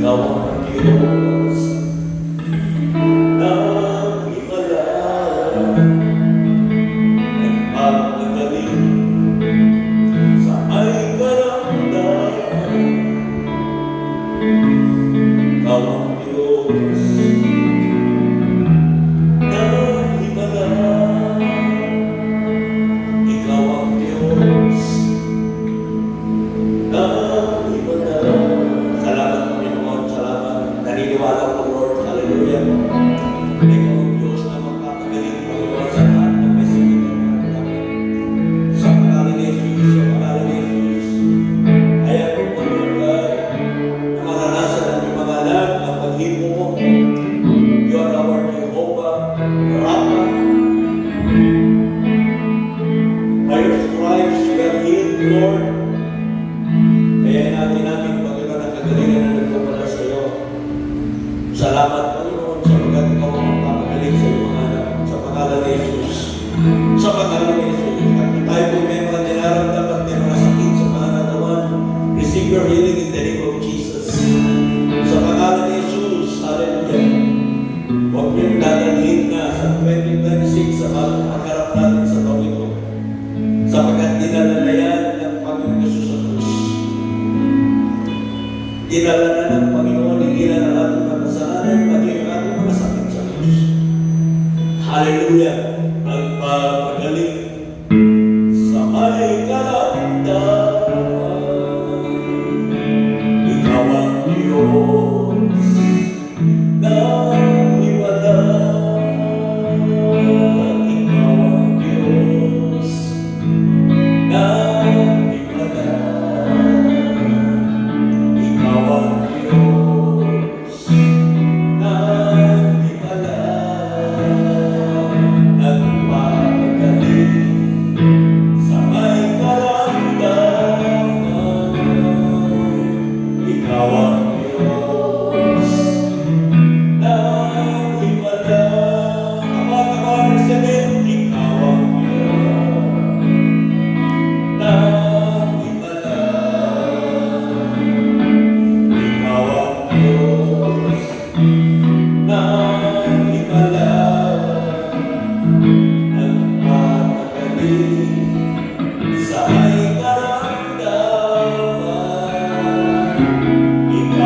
Ikaw ang Diyos na himala at magmagaling sa may karamdaman. Ikaw ang Diyos na himala. Ikaw ang Diyos na himala. Salamat Panginoon, salamat. Naniniwala ko Lord, hallelujah. Ikaw ang Diyos na magpapagaling Panginoon sa lahat ng may sakit at karamdaman. Sa pangalan ni Jesus, sa pangalan ni Jesus, ayaw ko Panginoon na maranasan ang iyong mga anak ang paghimo mo. You are our Jehovah, Rapha. By your stripes we are healed, Lord. Kaya natin Panginoon ang kagalingan na nagpapala sa iyo. Salamat Panginoon sapagkat ikaw ang magpapagaling sa iyong mga anak. Sa pangalan ni Jesus. Sa pangalan ni Jesus. At tayo po may mga niraramdam at may mga sakit sa pananatawan. Receive your healing in the name of Jesus. Sa pangalan ni Jesus. Hallelujah. Huwag niyong dadalhin na sa 2026 sa bagong pagharap natin sa taong ito. Sapagkat dinala na yan ng Panginoon Jesus sa krus. Dinala na ng Panginoon, hindi na ating mga kasalanan, pati ang ating mga sakit sa krus. Hallelujah! Magpapagaling sa may karamdaman. Ikaw ang Diyos na himala. Ikaw ang Diyos na himala. Ikaw ang Diyos na himala. Nagpapagaling sa may karamdaman. Ikaw ang Diyos na himala. Kapag sabihin, ikaw ang Diyos na himala. Ikaw ang Diyos na himala. Nagpapagaling sa may karamdaman. Ikaw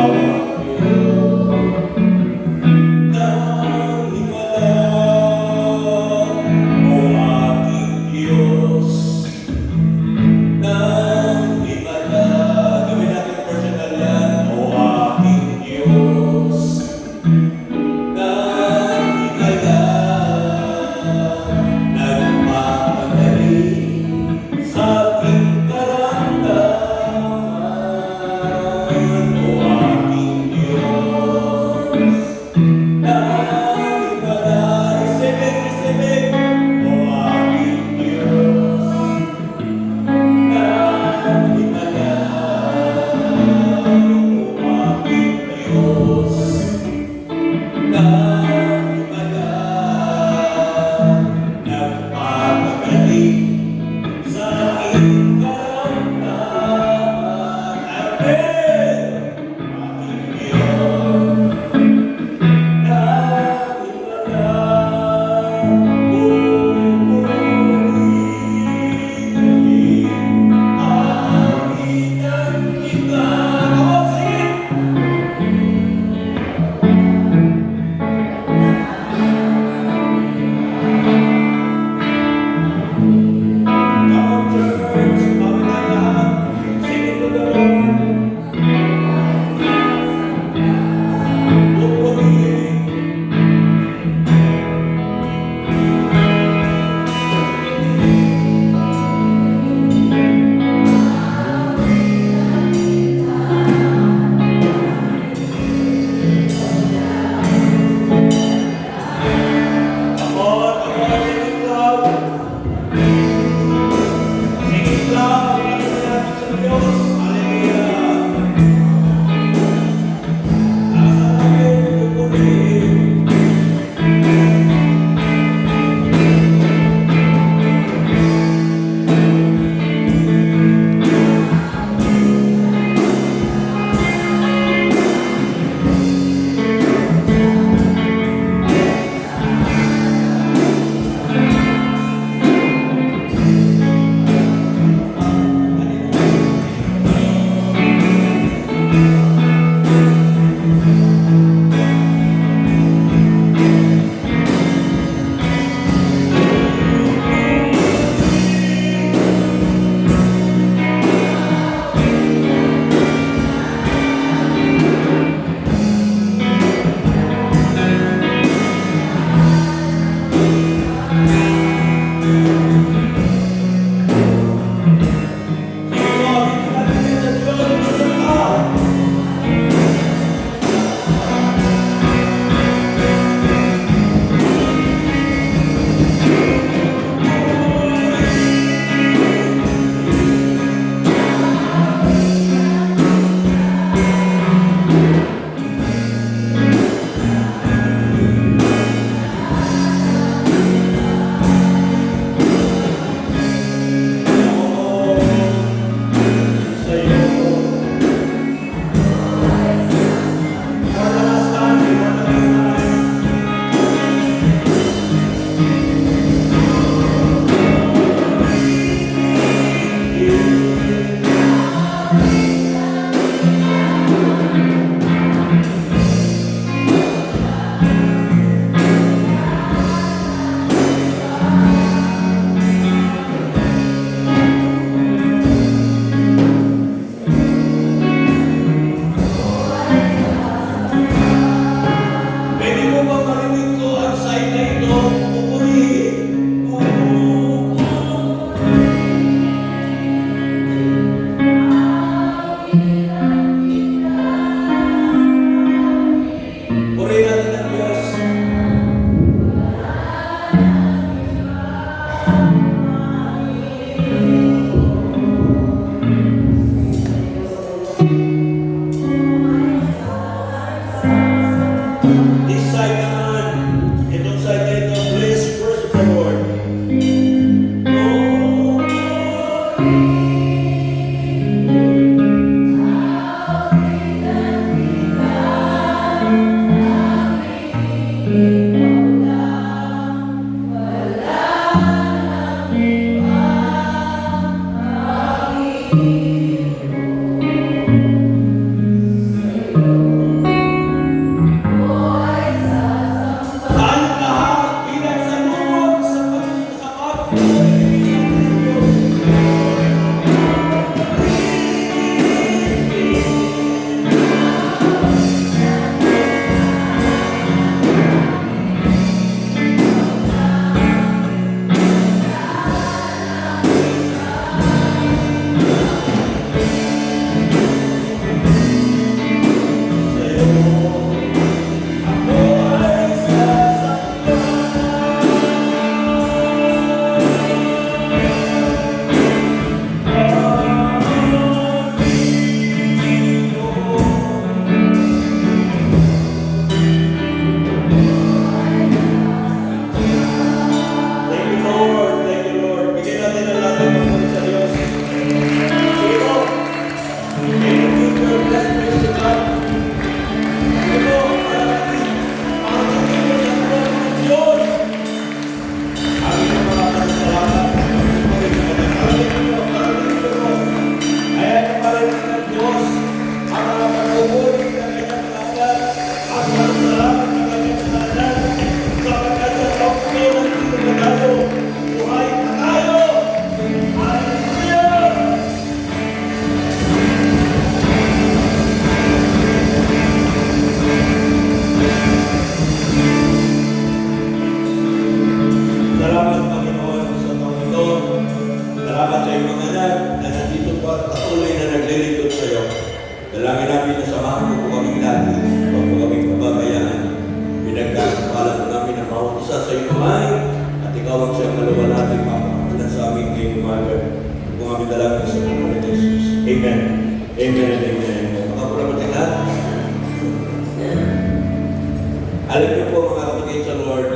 Alam niyo po mga kapatid sa Lord,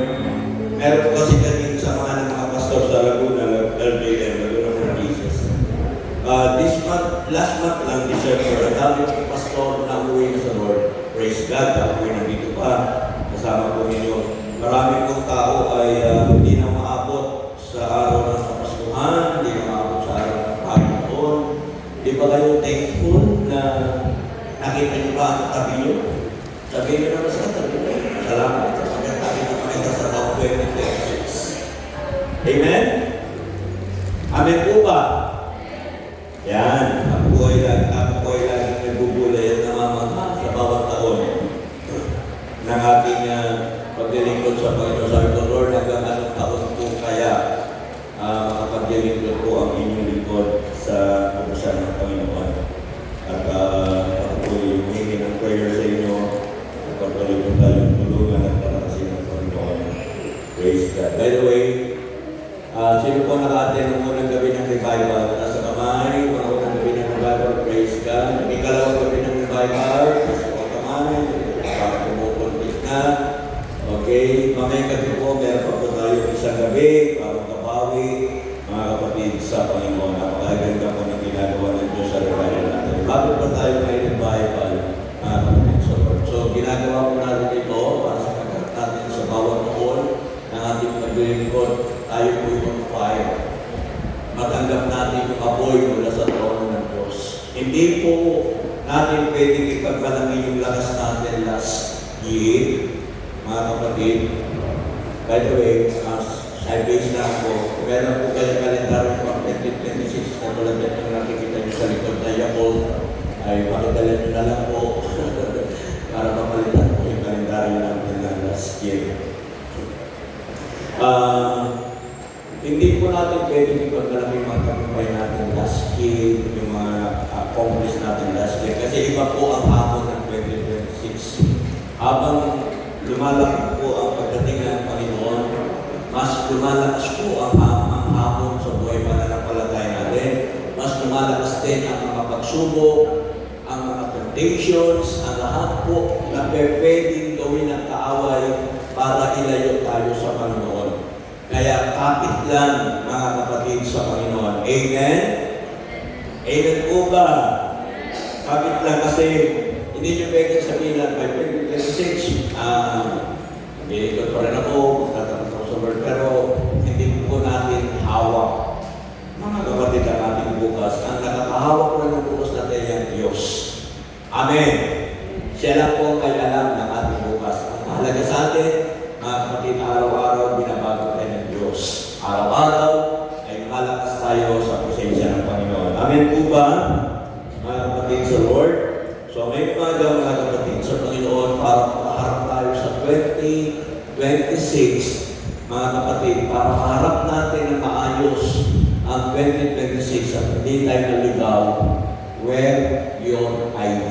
meron po kasi kami sa mga pastor sa Laguna, LJM, Laguna for Jesus. Last month lang, December, ang dami ng pastor na uwi na sa Lord. Praise God, uwi na dito pa, kasama po ninyo. Marami pong tao ay hindi na maabot sa araw ng Kapaskuhan, hindi na maabot sa araw ng Panginoon. Di ba kayo thankful na nakita niyo ba ang tabi niyo? Sabihin niyo naman sa tabi niyo. Salamat sa pagkatabi na makita sa taong 2026. Amen? Amen po ba? Yan, ako ay lagi nagbubulay at namamangha sa bawat taon ng ating paglilingkod sa Panginoon. Sabi ko, Lord, hanggang anong taon po kaya paglilingkod po ang inyong lingkod sa kabusan ng Panginoon. At ako po humingi ng prayer sa inyo. Pagpatuloy po tayong tulungan at palakasin ng Panginoon. Praise God. By the way, sino po naka-attend ng unang gabi ng revival? Nasa kamay, unang gabi ng revival, praise God. May kalawang gabi ng revival, nasa kamay, para pumupuntik na. Okay, mamaya gabi po, meron pa po tayo isang gabi, para kapawi, mga kapatid sa Panginoon. Napakaganda po ng ginagawa ng Diyos sa revival natin. Bago pa tayo may revival, mga kapatid sa Lord. So, ginagawa po natin ito para sa pagkakat natin sa bawat taon ng ating paglilingkod. Tayo po yung fire. Matanggap natin yung apoy mula sa trono ng Diyos. Hindi po natin pwedeng ipagmalangin yung lakas natin last year, mga kapatid. By the way, side base lang po, meron po kayo kalendaryo for 2026 na tulad yung nakikita nyo sa likod na Yakult, ay pakidala nyo na lang po para mapalitan po yung kalendaryo natin ng last year. Hindi po natin pwede ipagmalaki mga tagumpay natin last year, yung mga accomplish natin last year. Kasi iba po ang hamon ng 2026. Habang lumalaki po ang pagdating ng Panginoon, mas lumalakas po ang hamon sa buhay pananampalataya natin. Mas lumalakas din ang mga pagsubok, ang mga temptations, ang lahat po na pwedeng gawin ng kaaway para ilayo tayo sa Panginoon. Kaya kapit lang mga kapatid sa Panginoon. Amen? Amen po ba? Kapit lang kasi hindi nyo pwedeng sabihin na by 2026, nilingkod pa rin ako, magtatapos ako sa Lord, pero hindi po natin hawak. Mga kapatid ang ating bukas, ang nakakahawak po ng bukas natin yung Diyos. Amen? Siya lang po kaya alam ng ating bukas. Ang mahalaga sa atin, mga kapatid, araw-araw binabago tayo ng Diyos. Araw-araw ay malakas tayo sa presensya ng Panginoon. Amen po ba, mga kapatid sa Lord? So may umaga mga kapatid sa Panginoon para makaharap tayo sa 2026, mga kapatid, para maharap natin ng maayos ang 2026 at hindi tayo naligaw. Wear your ID.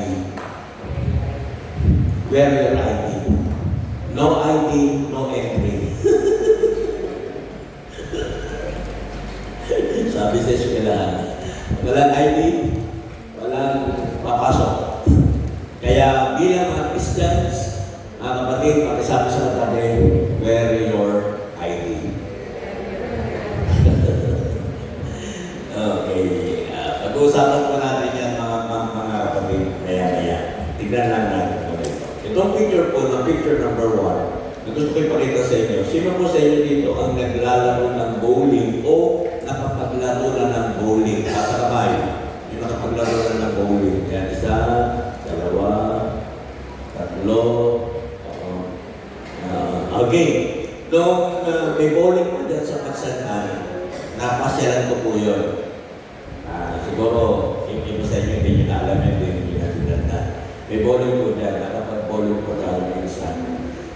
Wear your ID. No ID, no entry. Sabi sa eskwelahan, walang ID, walang papasok. Kaya bilang mga Christians, mga kapatid, pakisabi sa katabi, wear your ID. Okay. Pag-uusapan po natin yan, mga kapatid. Kaya. Tignan lang natin po ito. Itong picture po, na picture number 1, na gusto ko ipakita sa inyo. Sino po sa inyo dito ang naglalaro ng bowling o nakapaglaro na ng bowling? Sa kamay. Yung nakapaglaro na ng bowling. Yan, 1, 2, 3. Okay. Nung may bowling po dyan sa Pagsanaan, napasyalan ko po yun. Siguro, yung iba sa inyo, hindi nyo na alam yun, hindi nyo natin. May bowling po dyan, nakapag-bowling po tayo minsan.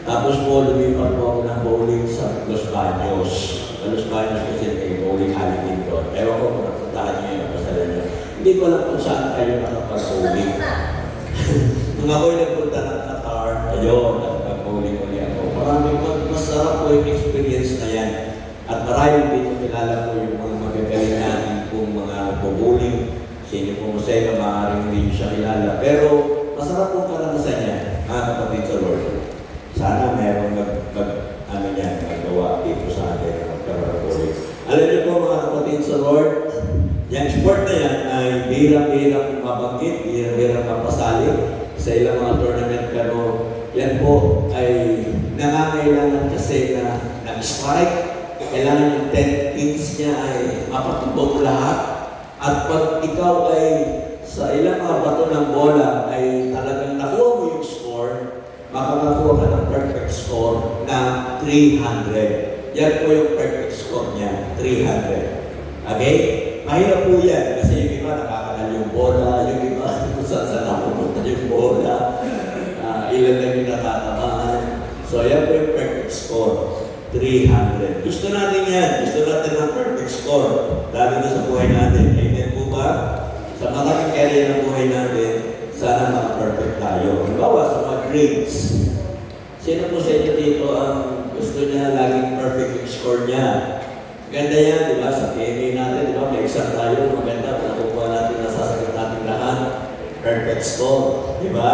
Tapos po, lumipat po ako ng bowling sa Los Baños. Sa Los Baños kasi may bowling alley dito. Ewan ko kung napuntahan nyo yung pasalan nyo. Hindi ko alam kung saan kayo nakapag-bowling. Nung ako'y nagpunta ng Qatar, ayun, nakapag-bowling ulit ako. Maraming masarap po yung experience na yan. At maraming dito kilala ko yung mga magagaling natin kung mga bowling. Sino po masaya, maaaring hindi nyo siya kilala. Pero masarap po karanasan niya, mga kapatid sa Lord. Sana may po ay nangangailangan kasi na nag-strike. Kailangan yung 10 pins niya ay mapatubog lahat. At pag ikaw ay sa ilang mga bato ng bola ay talagang nakuha mo yung score, makakakuha ka ng perfect score na 300. Yan po yung perfect score niya, 300. Okay? Mahirap po yan kasi yung iba nakakagal yung bola, yung iba kung saan napupunta yung bola, ilan na yung natatamaan. So yan po yung perfect score, 300. Gusto natin yan, gusto natin ng perfect score, lalo na sa buhay natin. Amen po ba? Sa mga area ng buhay natin, sana maka-perfect tayo. Halimbawa, sa mga grades. Sino po sa inyo dito ang gusto niya laging perfect yung score niya? Ganda yan, di ba? Sa PMA natin, di ba? May exam tayo, maganda. Nakukuha natin, nasasagot natin lahat. Perfect score, di ba?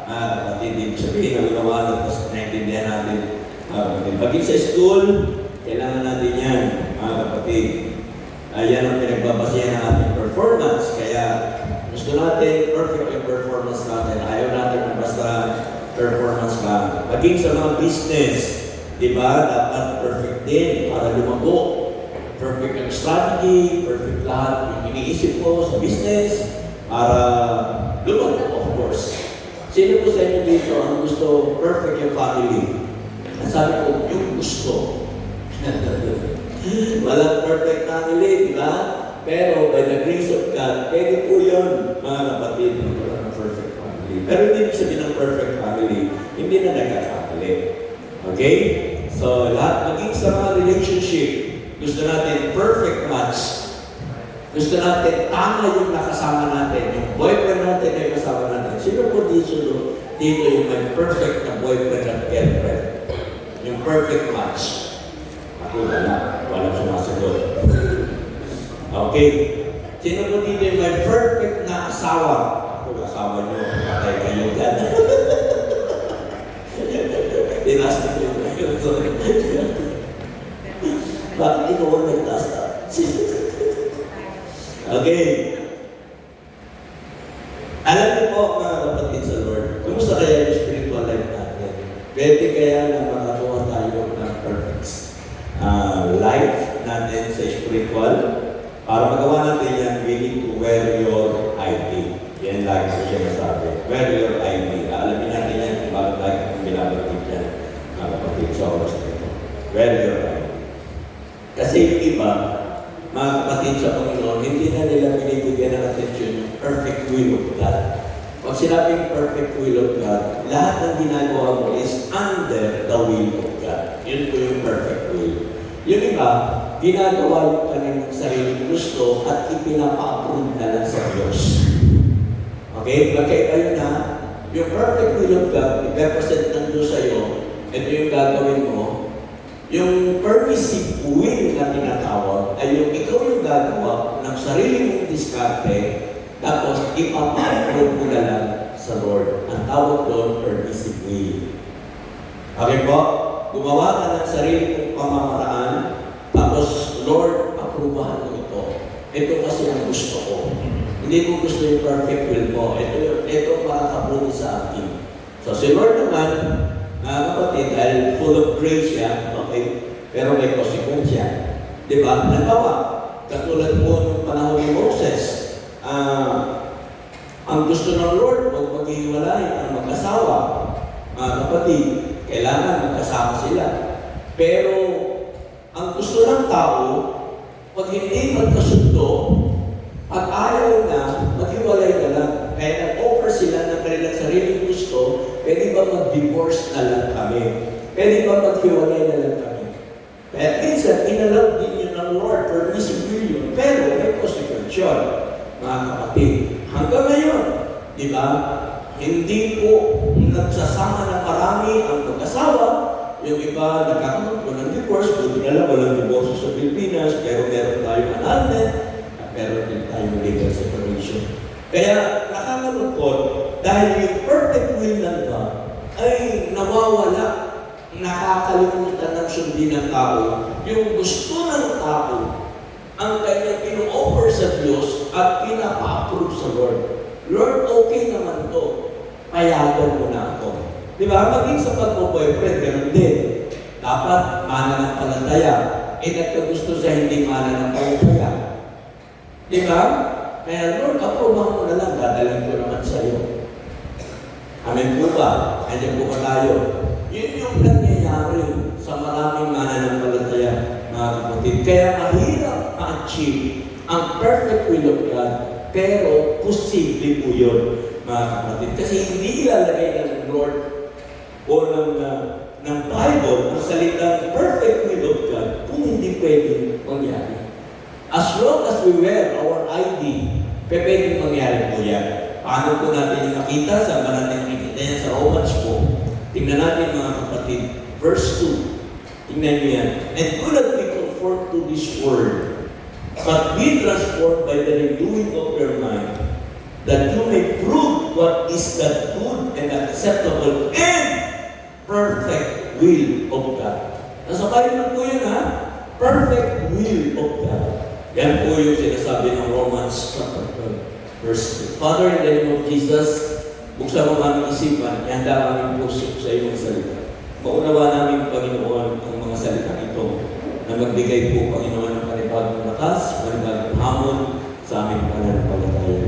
Kapatid, hindi sabihin na ginawa na, tapos naintindihan natin. Pagin sa school, kailangan natin yan, mga kapatid. Yan ang pinagbabasihan ng ating performance. Kaya gusto natin perfect yung performance natin. Ayaw natin basta performance ka. Paging sa mga business, di ba? Dapat perfect din para lumago. Perfect yung strategy, perfect lahat yung iniisip ko sa business para lumago, of course. Sino po sa inyo dito ang gusto perfect yung family? Ang sabi ko, yung gusto. Walang perfect family, di ba? Pero by the grace of God, pwede po yun, mga kapatid, ng perfect family. Pero hindi sabihin ng perfect family, hindi na nagka-family. Okay? So, lahat, maging sa mga relationship, gusto natin perfect match. Gusto natin tama yung nakasama natin. Yung boyfriend natin ay kasama natin. Sino po dito yung may perfect na boyfriend at girlfriend? Yung perfect match. Ako wala. Walang sumasagot. Okay. Sino po dito yung may perfect na asawa? Ako, asawa nyo. Patay kayo dyan. Dinastic yung bakit ikaw ang nagtasta? Okay. Alam niyo po, mga kapatid sa Lord, kumusta kaya yung spiritual life natin? Pwede kaya na makakuha tayo ng perfect life natin sa spiritual? Para magawa natin yan, we need to wear your ID. Yan lagi ko siya nasabi. Wear your ID. Alamin natin yan kung bakit lagi kong binabanggit yan, mga kapatid sa oras nito. Wear your ID. Kasi yung iba, mga kapatid sa Panginoon, hindi na nila binibigyan ng attention yung perfect will of God. Pag sinabing perfect will of God, lahat ng ginagawa mo is under the will of God. Yun po yung perfect will. Yung iba, ginagawa yung kanilang sariling gusto at ipinapa-approve na lang sa Diyos. Okay? Magkaiba yun na, yung perfect will of God, i-represent ng Diyos sa'yo, ito yung gagawin mo. Yung permissive will na tinatawag ay yung ikaw yung gagawa ng sarili mong diskarte tapos ipapa-approve mo na lang sa Lord. Ang tawag doon, permissive will. Okay po? Gumawa ka ng sarili mong pamamaraan tapos, Lord, aprubahan mo ito. Ito kasi ang gusto ko. Hindi mo gusto yung perfect will mo. Ito makakabuti sa akin. So, si Lord naman, mga kapatid, dahil full of grace yan, okay, pero may konsekwensya. Di ba? Halimbawa, katulad po ng panahon ni Moses, ang gusto ng Lord, huwag maghihiwalay ang mag-asawa. Mga kapatid, kailangan magkasama sila. Pero, ang gusto ng tao, pag hindi magkasundo, pag ayaw na, maghiwalay na lang. Kaya nag-offer sila ng kanilang sariling gusto, pwede ba mag-divorce na lang kami? Pwede ba maghiwalay na lang kami? Kaya minsan, inalaw din yun ng Lord, permissive will yun. Pero may konsekwensyon, mga kapatid. Hanggang ngayon, di ba? Hindi po nagsasama ng marami ang mag-asawa. Yung iba nagkakaroon po ng divorce, buti na lang walang divorce sa Pilipinas, pero meron tayong annulment, at meron din tayong legal separation. Kaya nakakalungkot dahil yung perfect will ng God ay nawawala, nakakalimutan ng sundin ng tao. Yung gusto ng tao, ang kanyang pino-offer sa Diyos at pinapa-approve sa Lord. Lord, okay naman to. Payagan mo na ako. Di ba? Maging sa pagpo-boyfriend, ganun din. Dapat mananampalataya. Nagkagusto sa hindi mananampalataya. Di ba? Kaya Lord, aprobahan mo na lang, dadalang ko naman sa iyo. Amen po ba? Andiyan po ba tayo? Yun yung nangyayari sa maraming mananampalataya, mga kapatid. Kaya mahirap ma-achieve ang perfect will of God, pero posible po yun, mga kapatid. Kasi hindi ilalagay ng Lord o ng Bible ang salitang perfect will of God kung hindi pwedeng mangyari. As long as we wear our ID, pwedeng mangyari po yan. Paano po natin yung makita? Saan ba natin makikita yan? Sa Romans po. Tingnan natin mga kapatid. Verse 2. Tingnan nyo yan. And do not be conformed to this world, but be transformed by the renewing of your mind, that you may prove what is the good and acceptable and perfect will of God. Nasa Bible po yun, ha? Perfect will of God. Yan po yung sinasabi ng Romans chapter 12. Verse 2. Father, in the name of Jesus, buksan mo aming isipan, ihanda aming puso sa iyong salita. Maunawa namin, Panginoon, ang mga salita ito na magbigay po, Panginoon, ng panibagong lakas, panibagong hamon sa aming pananampalataya.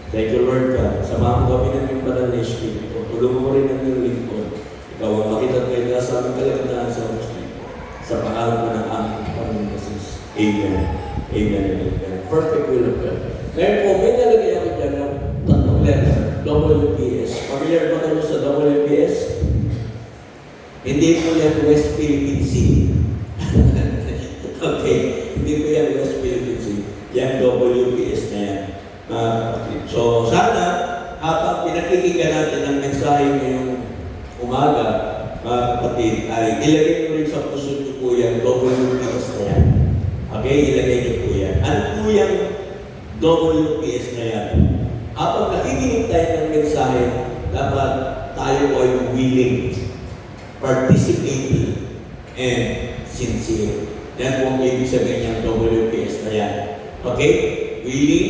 Thank you, Lord God. Samahan mo kami ng iyong banal na Espiritu. Tulungan mo rin ang iyong lingkod. Ikaw ang makita at kayo sa aming kalagataan sa Espiritu. Sa pangalan mo ng aming Panginoon Jesus. Amen. Amen and amen. Perfect will of God. Ngayon po, may nalagay ako dyan ng tatlong letter, WPS. Familiar ba kayo sa WPS? Hindi po yan West Philippine Sea. Okay, hindi po yan West Philippine Sea. Yan WPS na yan. So, sana, habang pinakikinggan natin ang mensahe ngayong umaga, mga kapatid, ay ilagay nyo rin sa puso nyo po yan, WPS na yan. Okay, ilagay nyo po yan. Ano po yung WPS na yan? Habang nakikinig tayo ng mensahe, dapat tayo ay willing, participating, and sincere. Yan po ang ibig sabihin ng WPS na yan. Okay? Willing,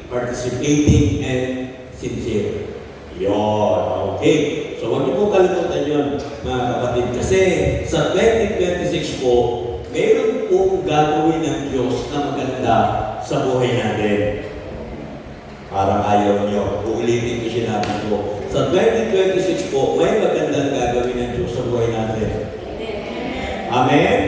participating, and sincere. Yun. Okay. So, huwag niyo po kalimutan yun, mga kapatid. Kasi sa 2026 po, meron pong gagawin ng Diyos na maganda sa buhay natin. Parang ayaw nyo. Uulitin ko sinabi ko. Sa 2026 po, may magandang gagawin ng Diyos sa buhay natin. Amen?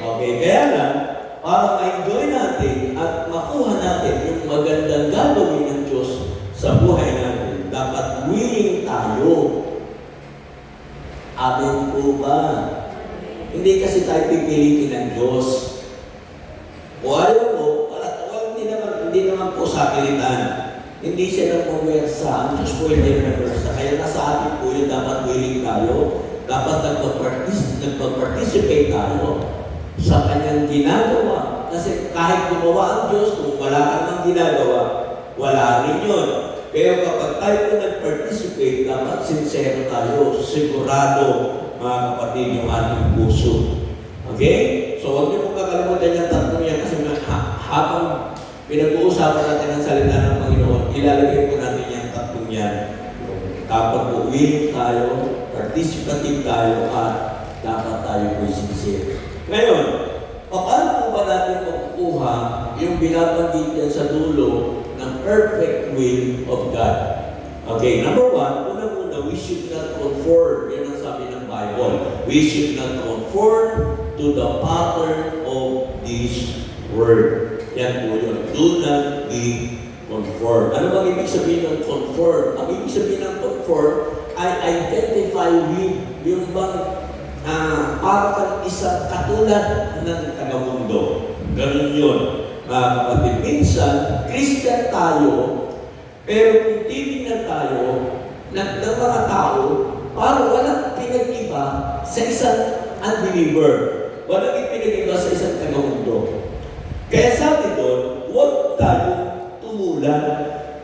Okay, kaya lang, para ma-enjoy natin at makuha natin yung magandang gagawin ng Diyos sa buhay natin, dapat willing tayo. Amen po ba? Hindi kasi tayo pipilitin ng Diyos. O ayaw mo, hindi naman po sa pilitan. Hindi siya nang pumersa. Ang Diyos po hindi pumersa. Kaya nasa atin po yun, dapat willing tayo. Dapat nagpag-participate tayo sa kanyang ginagawa. Kasi kahit gumawa ang Diyos, kung wala ka nang ginagawa, wala rin yun. Pero kapag tayo po nag-participate, dapat sincere tayo, sigurado, mga kapatid, yung ating puso. Okay? So, huwag niyo pong kakalimutan yung tatlong yan kasi habang pinag-uusapan natin ang salita ng Panginoon, ilalagay po natin yung tatlong yan. Dapat po willing tayo, participative tayo, at dapat tayo po sincere. Ngayon, paano po ba natin makukuha yung binabanggit yan sa dulo ng perfect will of God? Okay, number one, unang-una, we should not conform. Yan ang sabi ng Bible. We should not conform to the pattern of this world. Yan po yun. Do not be conform. Ano bang ibig sabihin ng conform? Ang ibig sabihin ng conform ay identify with yung bang parang isang katulad ng taga-mundo. Ganun yun. Mga kapatid, minsan, Christian tayo, pero kung titingnan tayo ng mga tao, parang walang pinag-iba sa isang unbeliever. Walang pinag-iba sa isang taga-mundo. Kaya sabi doon, huwag tayo tumulan.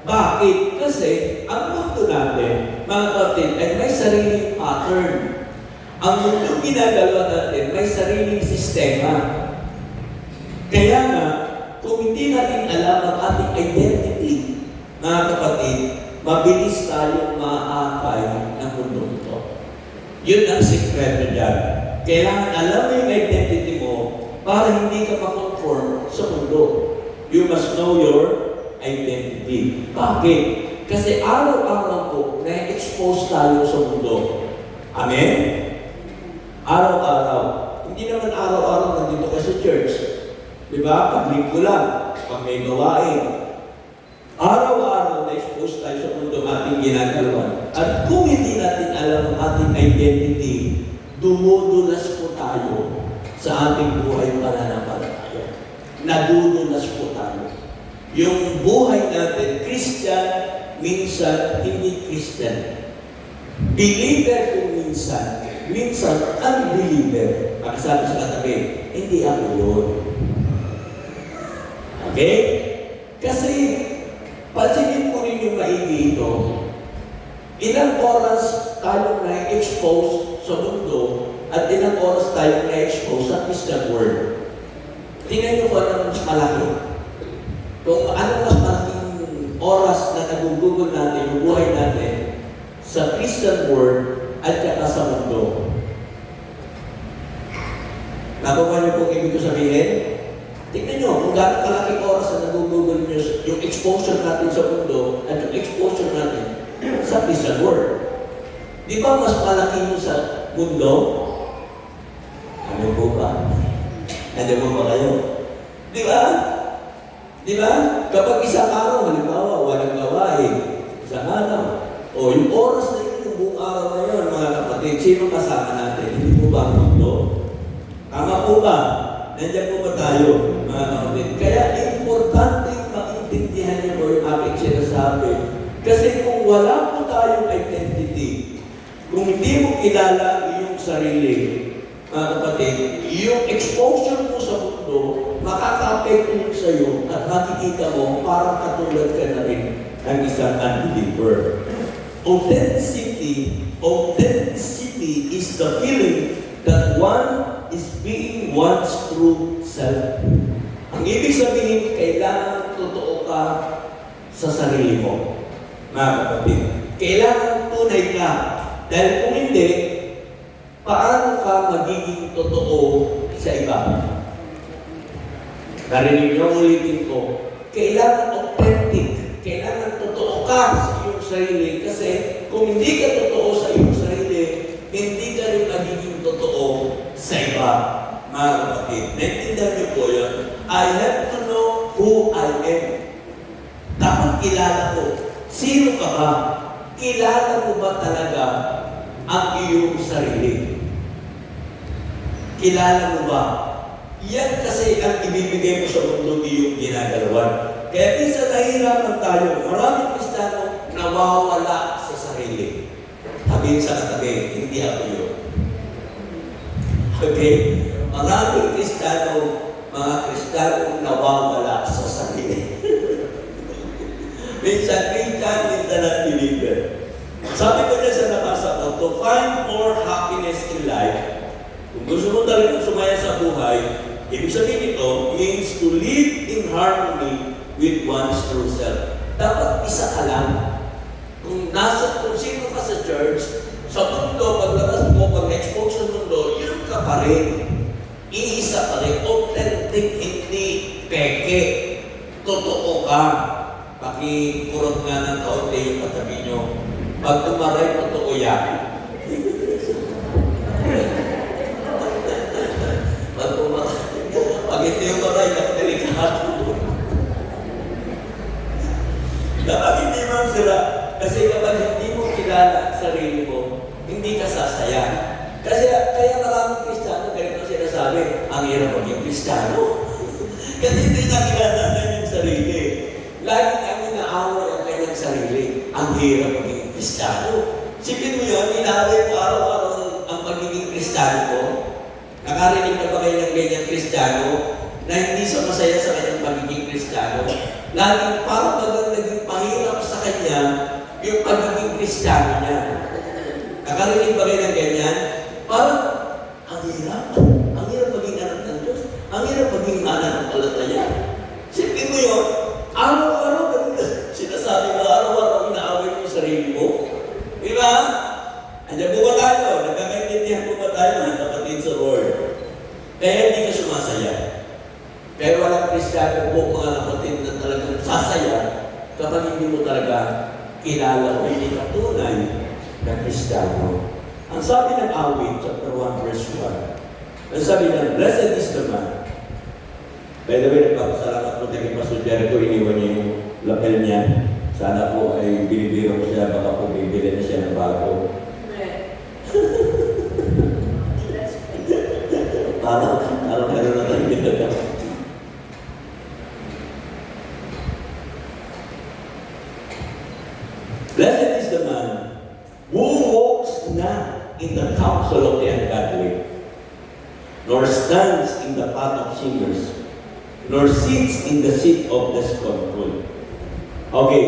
Bakit? Kasi ang mundo natin, mga kapatid, ay may sariling pattern. Ang mundo ginagawa natin, may sariling sistema. Kaya nga, kung hindi natin alam ang ating identity, mga kapatid, mabilis tayong maakay ng mundo ito. Yun ang sikreto dyan. Kailangan alam mo yung identity mo para hindi ka ma-conform sa mundo. You must know your identity. Bakit? Kasi araw-araw po, na-expose tayo sa mundo. Amen? Araw-araw. Hindi naman araw-araw nandito ka sa church. Di ba? Pag-linggo lang. Pag may gawain. Araw-araw na-expose tayo sa mundo ating ginagawa. At kung hindi natin alam ang ating identity, dumudulas po tayo sa ating buhay pananampalataya. Nadudulas po tayo. Yung buhay natin, Christian, minsan hindi Christian. Believer kung minsan, minsan unbeliever. Pagkasabi sa katabi, hindi ako yun. Okay? Kasi, pansinin po ninyo maigi ito. Ilang oras tayo na-expose sa mundo at ilang oras tayo na-expose sa Christian world. Tingnan nyo kung ano mas malaki. Kung ano mas malaking oras na nagugugol natin, yung buhay natin sa Christian world at saka sa mundo. Nakuha niyo kung ibig ko sabihin? Tingnan nyo kung gano'ng kalaking oras na nagugugol nyo yung exposure natin sa mundo at yung exposure natin sa Christian world. Di ba mas malaki nyo sa mundo? Ano po ba? Ano po ba kayo? Di ba? Di ba? Kapag isang araw, halimbawa, walang gawain, isang araw, o yung oras na yun, yung buong araw na yun, mga kapatid, sino kasama natin? Hindi po ba ang mundo? Tama po ba? Nandiyan po ba tayo, mga kapatid? Kaya importante maintindihan niyo po yung aking sinasabi. Kasi kung wala po tayong identity, kung hindi mo kilala iyong sarili, mga kapatid, yung exposure mo sa mundo, makaka-apekto yun sa iyo at makikita mo parang katulad ka na rin ng isang unbeliever. Authenticity is the feeling that one is being one's true self. Ang ibig sabihin, kailangan totoo ka sa sarili mo. Mga kapatid, kailangan tunay ka. Dahil kung hindi, paano ka magiging totoo sa iba? Narinig niyo, ulitin ko, kailangan authentic, kailangan totoo ka sa iyong sarili kasi kung hindi ka totoo sa iyong sarili, hindi ka rin magiging totoo sa iba. Mga kapatid, naintindihan niyo po yun? I have to know who I am. Dapat kilala ko. Sino ka ba? Kilala mo ba talaga ang iyong sarili? Kilala mo ba? Yan kasi ang ibibigay mo sa mundo iyong ginagalawan. Kaya minsan nahihirapan tayo. Maraming Kristiyano nawawala sa sarili. Sabihin sa katabi, hindi ako yun. Okay? Maraming Kristiyano, mga Kristiyano nawawala sa sarili. Minsan Christian, minsan unbeliever. Sabi ko niya sa nabasa ko, to find more happiness in life, kung gusto mo talagang sumaya sa buhay, ibig sabihin ito, means to live in harmony with one's true self. Dapat isa ka lang. Kung sino ka sa church, sa mundo, paglabas mo, pag na-expose sa mundo, yun ka pa rin. Iisa pa rin. Authentic, hindi peke. Totoo ka. Pakikurot nga ng kaunti yung katabi nyo. Pag tumaray, totoo yan. Pag hindi yung maray, nakadelikado. Dapat hindi man sila. Kasi kapag hindi mo kilala ang sarili mo, hindi ka sasaya. Kasi kaya maraming Kristiyano, ganito sinasabi, ang hirap maging Kristiyano. Kasi hindi na kilala yung sarili. Lagi kami naaway ang kanyang sarili. Ang hirap maging Kristiyano. Sipin mo yun, inaaway ko araw-araw ang pagiging Kristiyano ko. Nakarinig na ba kayo ng ganyang Kristiyano na hindi sa masaya sa kanyang pagiging Kristiyano? Laging parang bagang naging pahirap sa kanya yung pagiging Kristiyano niya. Nakarinig ba kayo ng ganyan? Parang, ang hirap maging anak ng Diyos. Ang hirap maging anak ng palataya. Sipin mo yun, araw-araw, sinasabi mo, araw-araw inaaway mo yung sarili mo. Di ba? Andiyan po ba tayo? Nagkakain tayo mga kapatid sa Lord. Kaya hindi ka sumasaya. Kaya walang Kristiyano po mga kapatid na talagang sasaya kapag hindi mo talaga kilala o hindi ka tunay na Kristiyano. Ang sabi ng awit, chapter 1, verse 1, ang sabi ng, blessed is the man. By the way, nagpapasalamat po tayo kay Pastor Jericho, iniwan niya yung lapel niya. Sana po ay binibiro ko siya, baka po bibili na siya ng bago. Parang meron na tayo dito. Blessed is the man who walks not in the counsel of the ungodly, nor stands in the path of sinners, nor sits in the seat of the scornful. Okay,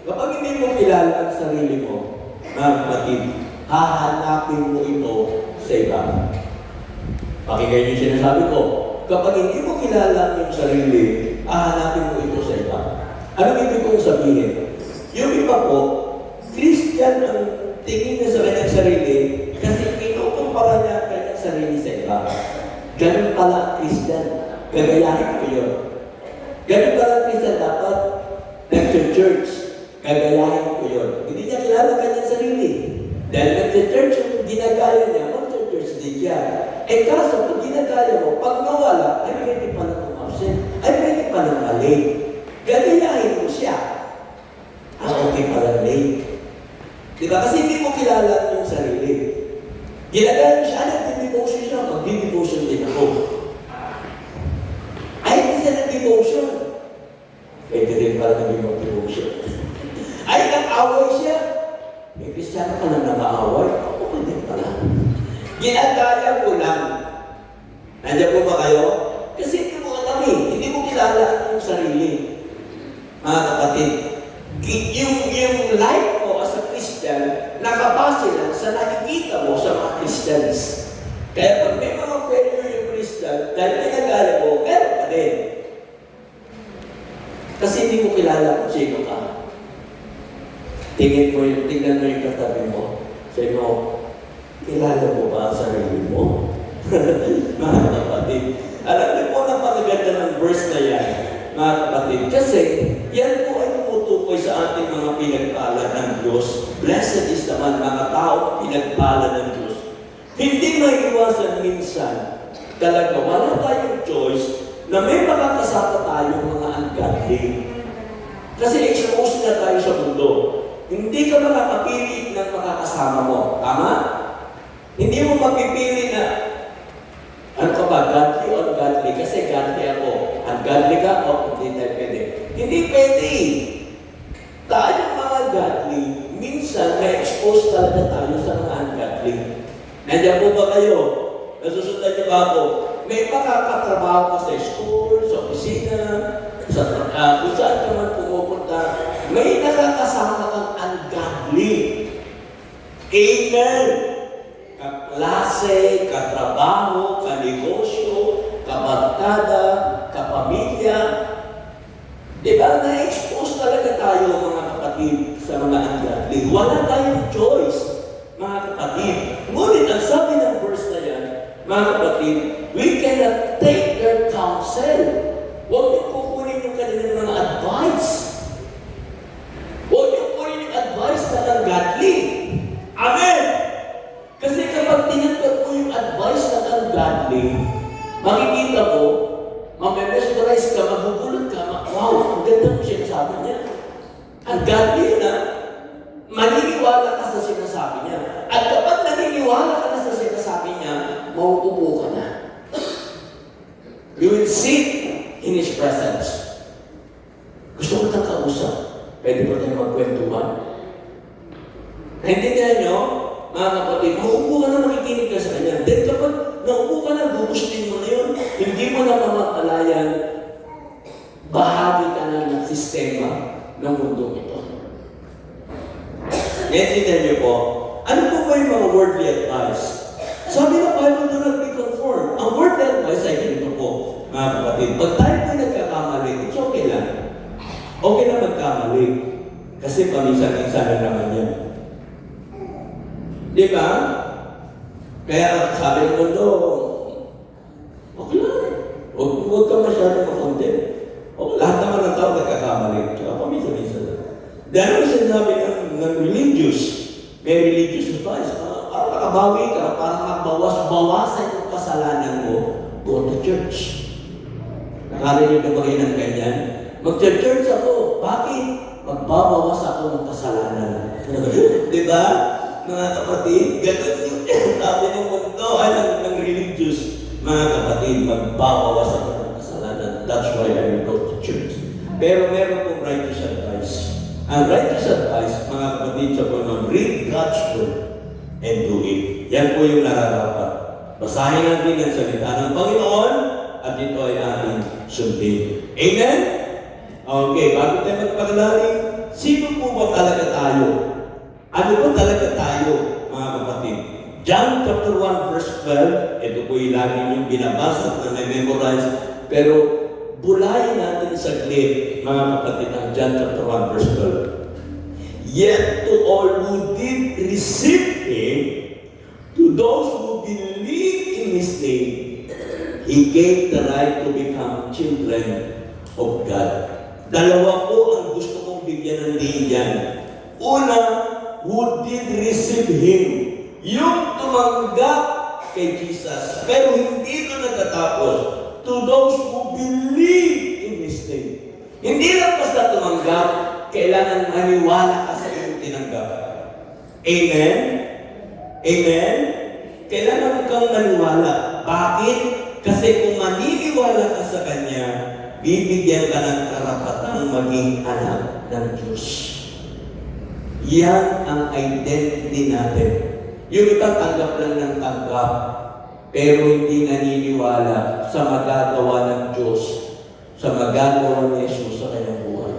kapag hindi mo kilala ang sarili mo, mga kapatid, hahanapin mo ito sa iba. Pakinggan yung sinasabi ko, kapag hindi mo kilala yung sarili, hahanapin mo ito sa iba. Ano ibig kong sabihin? Yung iba po, Christian ang tingin niya sa kanyang sarili kasi kinukumpara niya ang kanyang sarili sa iba. Ganun pala ang Christian. Gagayahin ko yun. Ganun pala ang Christian dapat nag-church. Gagayahin ko yun. Hindi niya kilala ang kanyang sarili. Dahil nag-church yung ginagaya niya, mag-church din siya. Eh kaso, pag ginagaya mo, pag nawala, ay pwede palang umabsent. Ay pwede palang mali. Gagayahin mo siya. Okay pala late. Diba? Kasi hindi mo kilala yung sarili. Ginagaya mo siya, nag-devotion siya, mag-devotion din ako. Ay, hindi siya nag-devotion. Pwede rin pala naging mag-devotion. Ay, nag-away siya. May Kristiyano ka lang nag-aaway. Okay din pala. Ginagaya ko lang. Nandiyan po ba kayo? Kasi hindi mo alam eh. Hindi mo kilala yung sarili. Mga kapatid, yung life mo as a Christian, nakabase lang sa nakikita mo sa mga Christians. Kaya pag may mga failure yung Christian, dahil ginagaya mo, meron ka din. Kasi hindi mo kilala kung sino ka. Tingnan mo yung katabi mo. Sabi mo, kilala mo ba ang sarili mo? Mga kapatid. Alam niyo po na magaganda ng verse na yan, mga kapatid. Kasi, yan po ay tumutukoy sa ating mga pinagpala ng Diyos. Blessed is the man, mga tao pinagpala ng Diyos. Hindi maiiwasan minsan, talaga wala tayong choice na may makakasama tayong mga ungodly. Kasi exposed na tayo sa mundo. Hindi ka makakapili ng makakasama mo. Tama? Hindi mo mapipili na ano ka ba, godly or ungodly? Kasi godly ako. Ungodly ka o hindi tayo pwede. Hindi pwede. Tayo mga godly, minsan na-expose talaga tayo sa mga ungodly. Nandiyan po ba kayo? Nasusundan niyo ba ako? May makakatrabaho ka sa school, sa opisina, kung saan ka man pumupunta, may nakakasama kang ungodly. Amen! Kaklase, katrabaho, kanegosyo, kabarkada, kapamilya. Diba? Na-expose talaga tayo, mga kapatid, sa mga ungodly. Wala tayong choice, mga kapatid. Ngunit, ang sabi ng verse na yan, mga kapatid, we cannot take their counsel. Huwag niyo kukunin yung kanilang mga advice. Huwag niyo kukunin yung advice na ungodly. Amen! Kasi kapag tinatag mo yung advice na ungodly, makikita mo, mamemesterize ka, magugulot ka, wow, ang ganda mo sinasabi niya. Ungodly na, maniniwala ka sa sinasabi niya. At kapag naniniwala ka na sa sinasabi niya, mauupo ka na. You will sit in His presence. Gusto ko itang kausap. Pwede ba tayo magkwentuhan? Naintindihan niyo? Mga kapatid, mauupo ka na, makikinig ka sa Kanya. Then kapag nauupo ka na, bubustin mo na yun. Hindi mo na mamapalayan, bahagi ka na ng sistema ng mundo ito. Naintindihan niyo po? Ano po ba yung mga worldly advice? Sabi ng Bible, do not be conformed. Ang worldly advice ay ganito po, mga kapatid. Pag tayo po nagkakamali, it's okay lang. Okay na magkamali. Kasi paminsan-minsan na naman yan. Di ba? Kaya sabi ng mundo, okay lang. Huwag ka masyadong makondem. O, lahat naman ng tao nagkakamali. Tsaka paminsan-minsan lang. Dahil ang sinabi ng religious, may religious advice, para makabawi ka, para mabawas-bawasan yung kasalanan mo, go to church. Nakarinig na ba kayo ng ganyan? Mag-church ako. Bakit? Magbabawas ako ng kasalanan. Di ba? Mga kapatid, ganun yung sabi ng mundo, ng religious. Mga kapatid, magbabawas ako ng kasalanan. That's why I will go to church. Pero meron pong righteous advice. Ang righteous advice, mga kapatid, sa puno, read God's word and do it. Yan po yung nararapat. Basahin natin ang salita ng Panginoon at ito ay ating sundin. Amen? Okay, bago tayo magpagalari, sino po ba talaga tayo? Ano ba talaga tayo, mga kapatid? John chapter 1 verse 12, ito po yung lagi yung binabasa na may memorize, pero bulayin natin saglit, mga kapatid, ang John chapter 1 verse 12. Yet to all who did receive Him, to those who believe in His name, He gave the right to become children of God. Dalawa po ang gusto kong bigyan ng diyan. Una, who did receive Him. Yung tumanggap kay Jesus. Pero hindi ito natatapos. To those who believe in His name. Hindi lang basta tumanggap, kailangan maniwala ka sa iyong tinanggap. Amen? Amen? Kailangan kang maniwala. Bakit? Kasi kung maniniwala ka sa Kanya, bibigyan ka ng karapatang maging anak ng Diyos. Yan ang identity natin. Yung iba tanggap lang ng tanggap, pero hindi naniniwala sa magagawa ng Diyos, sa magagawa ni Jesus sa kanyang buhay.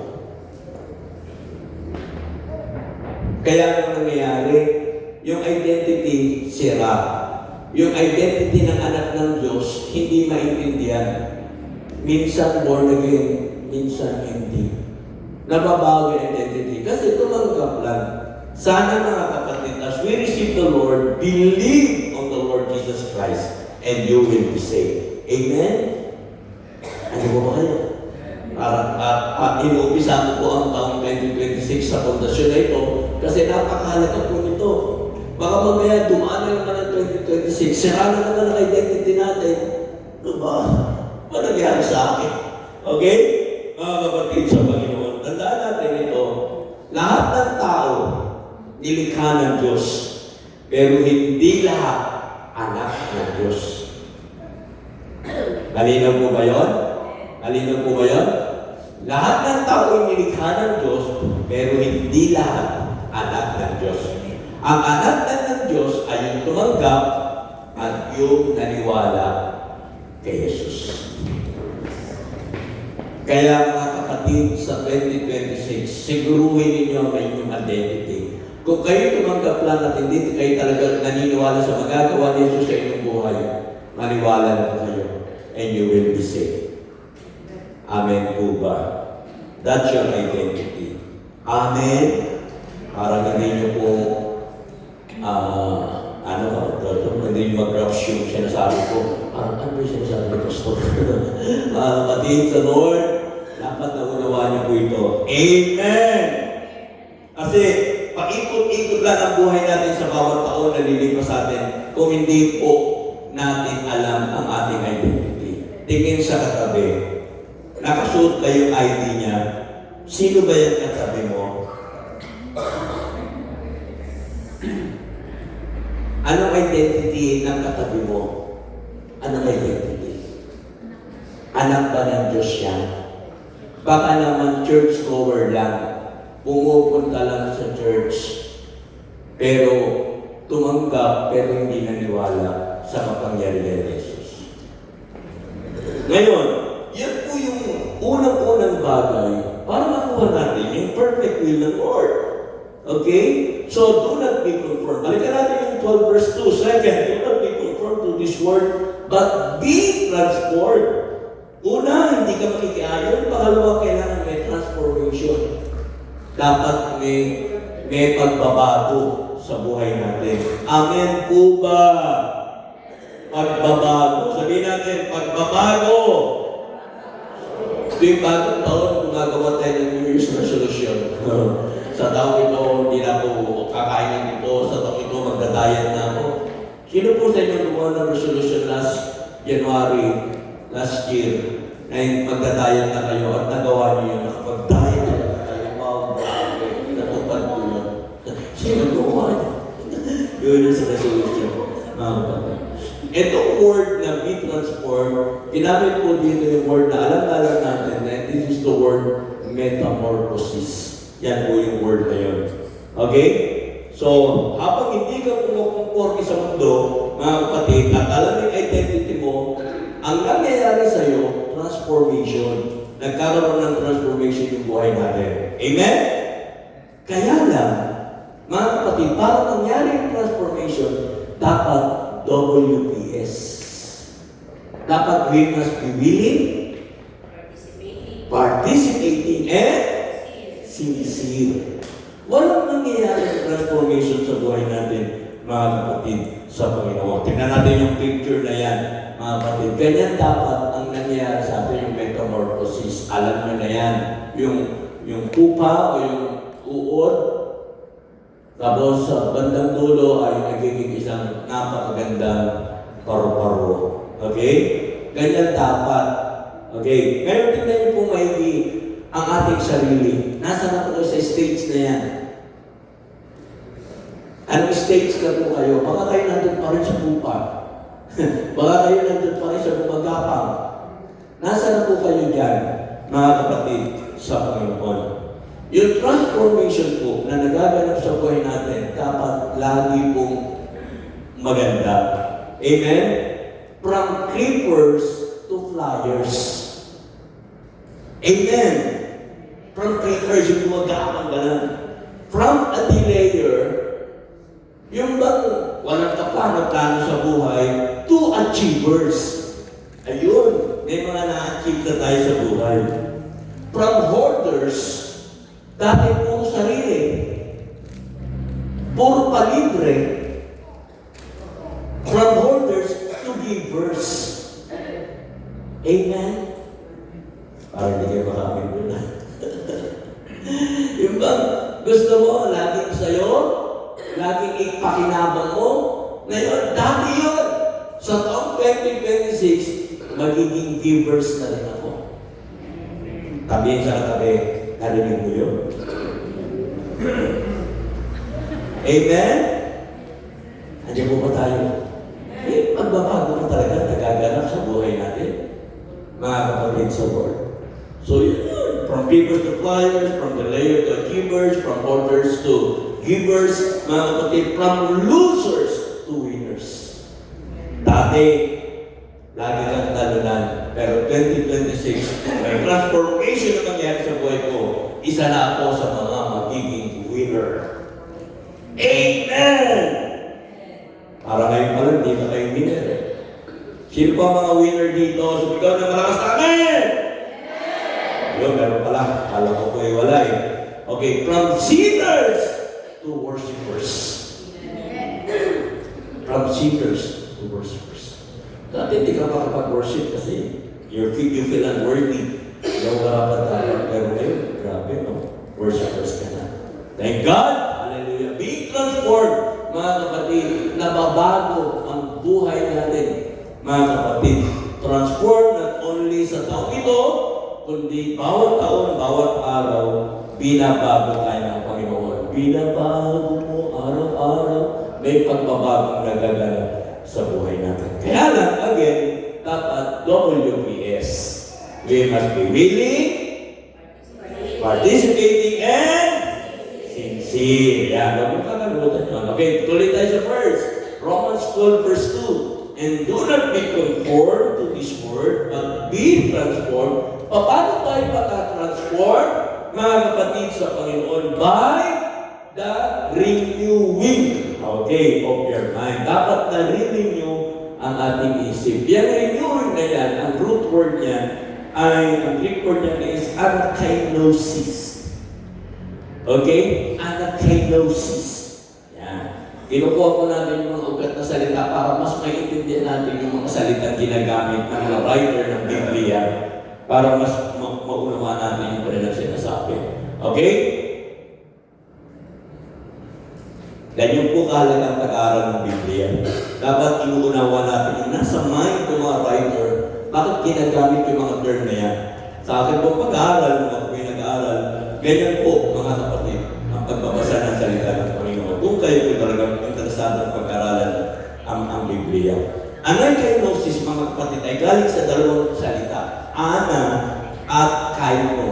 Kaya ang nangyayari, yung identity sira. Yung identity ng anak ng Diyos, hindi maintindihan. Minsan born again, minsan hindi. Nababago yung identity. Kasi tumanggap lang. Sana mga kapatid, as we receive the Lord, believe on the Lord Jesus Christ, and you will be saved. Amen? Ano ba kayo? Inuumpisa ko po ang taong 2026 sa pundasyon na ito kasi napakahalaga po nito. Baka mamaya dumaan na naman ang 2026, sira na naman ang identity natin. Ano ba? Ano nangyari sa akin? Okay? Mga kapatid sa Panginoon, tandaan natin ito, lahat ng tao nilikha ng Diyos, pero hindi lahat anak ng Diyos. Malinaw po ba yun? Malinaw po ba yun? Lahat ng tao ay nilikha ng Diyos, pero hindi lahat anak ng Diyos. Ang anak ng Diyos ay yung tumanggap at yung naniwala kay Jesus. Kaya mga kapatid, sa 2026, siguruhin ninyo ang inyong identity. Kung kayo tumanggap lang at hindi kayo talaga naniniwala sa magagawa ni Jesus sa inyong buhay, maniwala na kayo and you will be saved. Amen po ba? That's your identity. Amen? Parang hindi nyo po hindi nyo mag-rush yung sinasabi ko. Ano ba yung sinasabi ko, Pastor? Kapatid sa Lord, dapat naunawaan niyo po ito. Amen! Kasi paikot-ikot lang ang buhay natin sa bawat taon na lilipas sa atin kung hindi po natin alam ang ating identity. Tingin sa katabi. Nakasuot ba yung ID niya? Sino ba yung katabi mo? Anong identity ng katabi mo? Anong identity? Anak ba ng Diyos yan? Baka naman church-goer lang. Pumupunta lang sa church. Pero tumanggap, pero hindi naniwala sa kapangyarihan ni Jesus. Ngayon, yan po yung unang-unang bagay para makuha natin yung perfect will ng Lord. Okay? So, do not be conformed. Balikan natin yung 12 verse 2. Second, do not be conformed to this world, but be transformed. Una, hindi ka makikiayon. Pangalawa, kailangan may transformation. Dapat may pagbabago sa buhay natin. Amen po ba? Pagbabago. Sabihin natin, pagbabago. Tuwing bagong taon, gumagawa tayo ng New Year's resolution. Sa taong ito, hindi na ako kakainin ito. Sa taong ito, magdadayat na ako. Sino po sa inyo gumawa ng resolution last January, last year, na magdadayat na kayo at nagawa niyo yun, nakapag-diet na kayo, wow, grabe, natupad po yun. Sino gumawa niyo? Yun yung sa resolution. Itong word na be transformed, ginamit po dito yung word na alam natin na this is the word metamorphosis. Yan po yung word na yun. Okay? So, habang hindi ka kumukonforme sa mundo, mga kapatid, at alam yung identity mo, ang nangyayari sa'yo, transformation. Nagkaroon ng transformation yung buhay natin. Amen? Kaya lang, mga kapatid, para mangyari yung transformation, dapat WPS. Dapat we must be willing, participating, and sincere. Walang nangyayari ng transformation sa buhay natin, mga kapatid, sa Panginoon. Tingnan natin yung picture na yan, mga kapatid. Ganyan dapat ang nangyayari sa atin yung metamorphosis. Alam mo na yan. Yung pupa o yung uod, tapos sa bandang dulo ay nagiging isang napakagandang paru-paro. Okay? Ganyan dapat. Okay? Ngayon tingnan niyo po maigi ang ating sarili. Nasa na po sa stage na yan. Anong stage na po kayo? Baka kayo nandun pa rin sa pupa. Baka kayo nandun pa rin sa gumagapang. Nasa na po kayo dyan, mga kapatid, sa Panginoon. Yung transformation po na nagaganap sa buhay natin, dapat lagi pong maganda. Amen? From creepers to flyers. Amen? From creepers, yung gumagapang ganan. From a delayer, yung bang walang kaplano-plano sa buhay, to achievers. Ayun, may mga na-achieve na tayo sa buhay. From hoarders, dati puro sarili, puro palibre. From hoarders to givers. Amen? Parang hindi kayo makakapin doon na. Yung bang gusto mo, laging sa'yo, laging ipakinabang mo. Ngayon, dati yun. Sa taong 2026, magiging givers na rin ako. Tabihin sa katabi, narinig mo yun? Amen? Andiyan po ba tayo? Pagbabago na talaga nagaganap sa buhay natin. Mga kapatid sa Lord. So yun. From people to flyers, from the layer to achievers, from hoarders to givers, mga kapatid, from losers to winners. Dati, lagi kang talunan. Pero 2026, may transformation na nangyari sa buhay ko. Isa na ako sa mga magiging winner. Amen! Para ngayon pala, hindi ka kayo winner eh. Sino pa mga winner dito? Sumigaw na malakas na amen! Yun, meron pala. Kala ko po wala eh. Okay, from sinners to worshipers. From sinners to worshipers. Dati hindi ka makapag-worship kasi you feel unworthy. Yung karapat tayo. Pero ngayon, grabe no? Worshipers ka na. Thank God! Hallelujah! Being transformed, mga kapatid, nababago ang buhay natin. Mga kapatid, transform not only sa taong ito, kundi bawat taon, bawat araw, binabago tayo ng Panginoon. Binabago mo araw-araw, may pagbabagong nagaganap sa buhay natin. Kaya lang, again, dapat WPS. We must be willing, participating, and sincere. Yan, huwag mo kakalimutan yun. Okay, tuloy tayo sa verse. Romans 12 verse 2. And do not be conformed to this world, but be transformed. Paano tayo matatransform, mga kapatid sa Panginoon? By the renewing, okay, of your mind. Dapat na-renew ang ating isip. Yung renewing na yan, ang root word niya, ang Greek word niya is anakinosis. Okay? Anakinosis. Yan. Kinukuha po natin yung mga ugat na salita para mas maintindihan natin yung mga salitang ginagamit ng mga writer ng Biblia para mas maunawaan natin yung kanilang sinasabi. Okay? Ganyan po kahalaga ang pag-aaral ng Biblia. Dapat inuunawa natin yung nasa mind ng mga writer, bakit ginagamit yung mga term na yan. Sa akin po pag-aaral, mga po yung nag-aaral, ganyan po mga kapatid, ang pagbabasa ng salita ng Panginoon. Kung kayo po talagang interesado ng pag-aaralan ang Biblia. Ang anti-gnosis, mga kapatid, ay galing sa dalawang salita. Ana at kaino.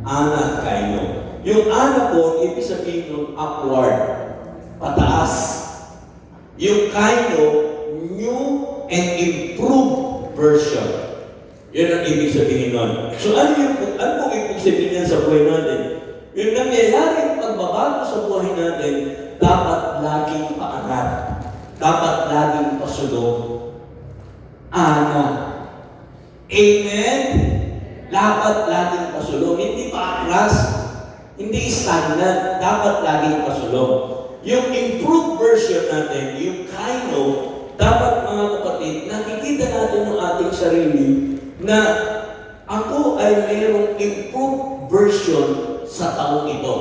Ana at kaino. Yung ana po, ibig sabihin ng upward. Pataas. Yung kaino, new and improved version. Yun ang ibig sabihin nun. So ano po ibig sabihin yan sa buhay natin? Yung nangyayaring pagbabago sa buhay natin, dapat laging paangat. Dapat laging pasulong. Ana. Amen? Dapat laging pasulong. Hindi paatras. Hindi stagnant. Dapat laging pasulong. Yung improved version natin, yung kaino, dapat mga kapatid, nakikita natin ng ating sarili na ako ay mayroong improved version sa taong ito.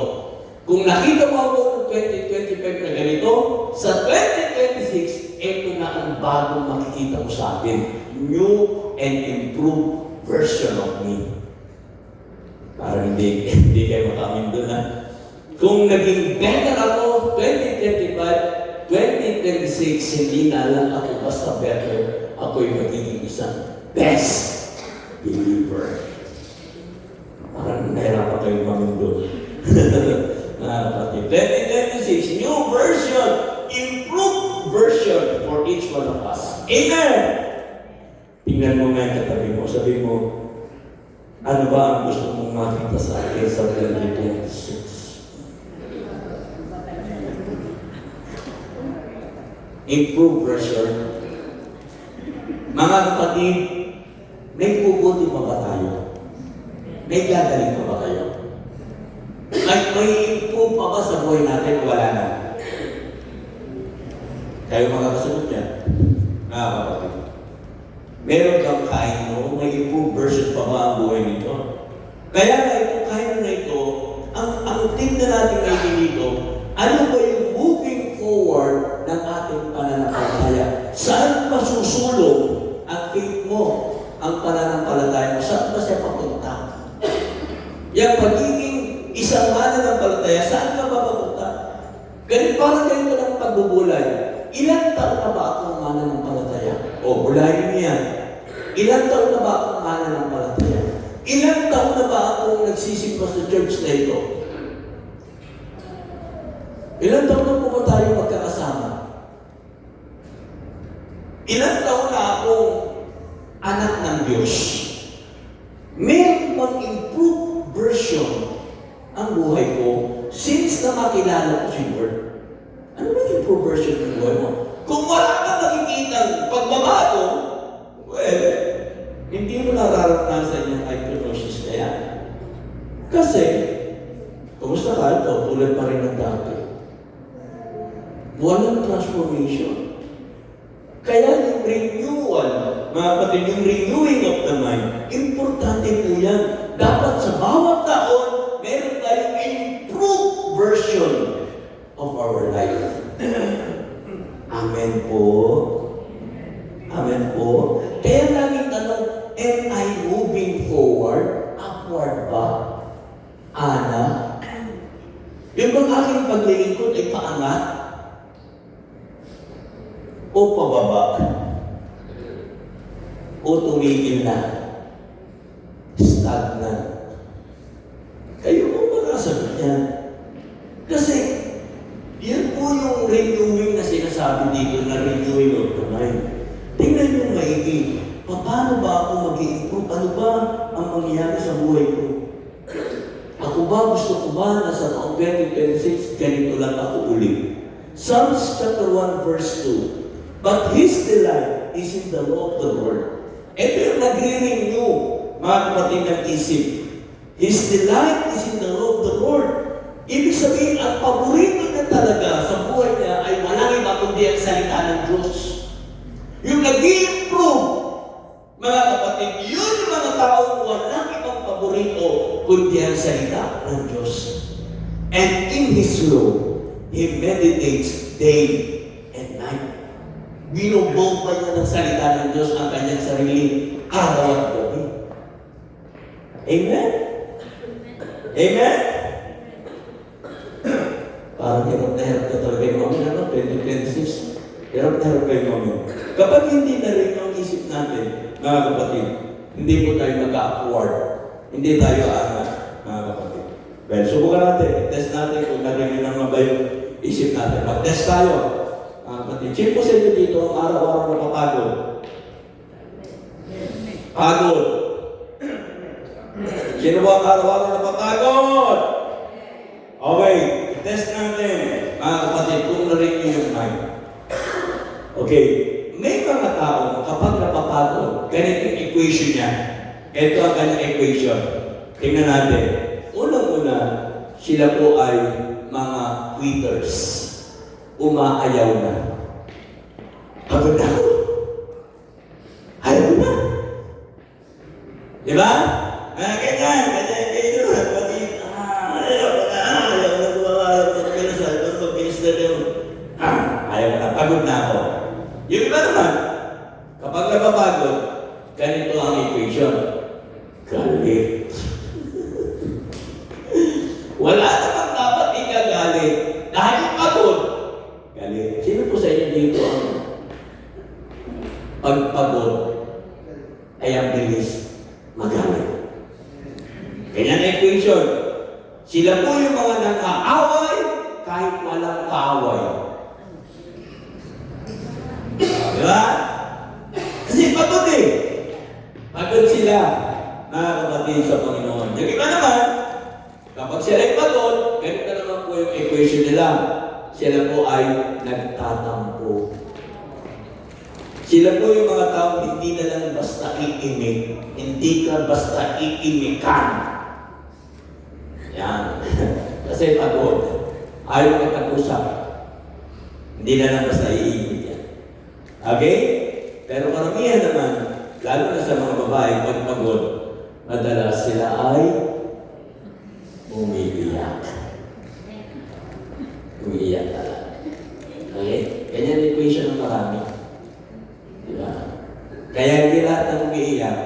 Kung nakita mo ako ng 2025 na ganito, sa 2026, ito na ang bagong makikita mo sa akin. New and improved version of me. Parang hindi kayo makamin doon na. Kung naging better ako 2025, 2026, hindi na lang ako basta better. Ako'y magiging isang best believer. Parang nahirapan kayo mamundo. Mga kapatid. 2026, new version, improved version for each one of us. Amen! Tingnan mo nga yung katabi mo. Sabi mo, ano ba ang gusto mong makita sa akin sa 2026? Improved version. Mga kapatid, may puputi pa ba tayo? May gagaling pa ba kayo? May improve pa ba sa buhay natin? Wala na. Kayo makakasunod yan. Mga kapatid. Meron kang kaino, may improved version pa ba ang buhay nito? Kaya na itong kaino na ito, ang tingnan natin ngayon dito, ano ba yung moving forward ng ating pananampalataya? Saan masusulong ang faith mo, ang pananampalataya mo? Saan ba siya papunta? Yung pagiging isang mananampalataya, saan ka ba papunta? Parang ganito lang pagbubulay. Ilang taon na ba akong mananampalataya? O, bulayin niya. Ilang taon na ba akong mananampalataya? Ilang taon na ba akong nagsisimba sa church na ito? Ilang taon na po ba tayo magkakasama? Ilang taon na akong anak ng Diyos? Meron bang improved version ang buhay ko since na makilala ko si Lord? Ano ba yung improved version ng buhay mo? Kung wala ka makikita pagbabago, well, hindi mo nararanasan yung hypnosis na yan. Kasi, kumusta ka ito? Tulad pa rin ng dati. Walang transformation. Kaya yung renewal, mga kapatid, yung renewing of the mind, importante po yan. Dapat sa bawat taon, meron tayong improved version of our life. Amen po. Amen po. Kaya laging tanong, am I moving forward? Upward ba? Ana? Yung bang aking paglilingkod ay paangat? O pababa? O tumigil na? Stagnant? Kayo po makasagot yan. Kasi, yan po yung renewing na sinasabi dito na renewing of the mind. Tingnan yung maigi. Paano ba ako mag-i-improve? Ano ba ang mangyayari sa buhay ko? Ako ba, gusto ko ba na sa taong 2026, ganito lang ako uli? Psalms chapter 1 verse 2. But His delight is in the law of the Lord. Ito yung nagre-renew, mga kapatid ng isip. His delight is in the law of the Lord. Ibig sabihin, ang paborito niya talaga sa buhay niya ay walang kundi ang salita ng Diyos. Yung nag-i-improve, mga kapatid, yun yung mga taong walang ibang paborito kundi ang salita ng Diyos. And in His law, He meditates day and night. Binubomba niya ng salita ng Diyos ang kanyang sarili araw at gabi. Amen? Amen? Parang hirap na talaga yung mga 2026. Hirap na hirap kayo mga. Kapag hindi na rin yung isip natin, mga kapatid, hindi po tayo mag-upward. Hindi tayo aangat, mga kapatid. Well, subukan natin. Test natin kung narinig naman ba yung isip natin. Mag-test tayo, mga kapatid. Sino po sa inyo dito ang araw-araw na papagod? Pagod. Sino po ang araw-araw na papagod? Okay, test natin, mga kapatid, kung narinig nyo yung mind. Okay, may mga tao kapag napapagod, ganito yung equation niya. Ito ang kanyang equation. Tingnan natin. Unang-una, sila po ay mga quitters. Umaayaw na. Pagod na ako. Ayaw na. Di ba? Ganyan. Ayaw na. Pagod na ako. Yung iba naman, kapag napapagod, ganito ang equation. Galit. Wala namang dapat ikagalit. Dahil pagod, galit. Sino po sa inyo dito ang pagpagod ay ang bilis magalit? Ganyan ang equation. Sila po yung mga nang-aaway kahit walang kaaway. Diba? Kasi pagod eh. Pagod sila, mga kapatid sa Panginoon. Yung iba naman, kapag sila ay pagod, ganito naman po yung equation nila. Sila po ay nagtatampo. Sila po yung mga tao hindi na lang basta iimik. Hindi ka basta iimikan. Yan. Kasi pagod. Ayaw magkag-usap. Hindi na lang basta iimik yan. Okay? Pero karamihan naman, lalo na sa mga babae, pag pagod, madalas sila ay umiiyak. Umiiyak talaga. Okay? Ganyan yung equation ng marami. Diba? Kaya hindi lahat ng umiiyak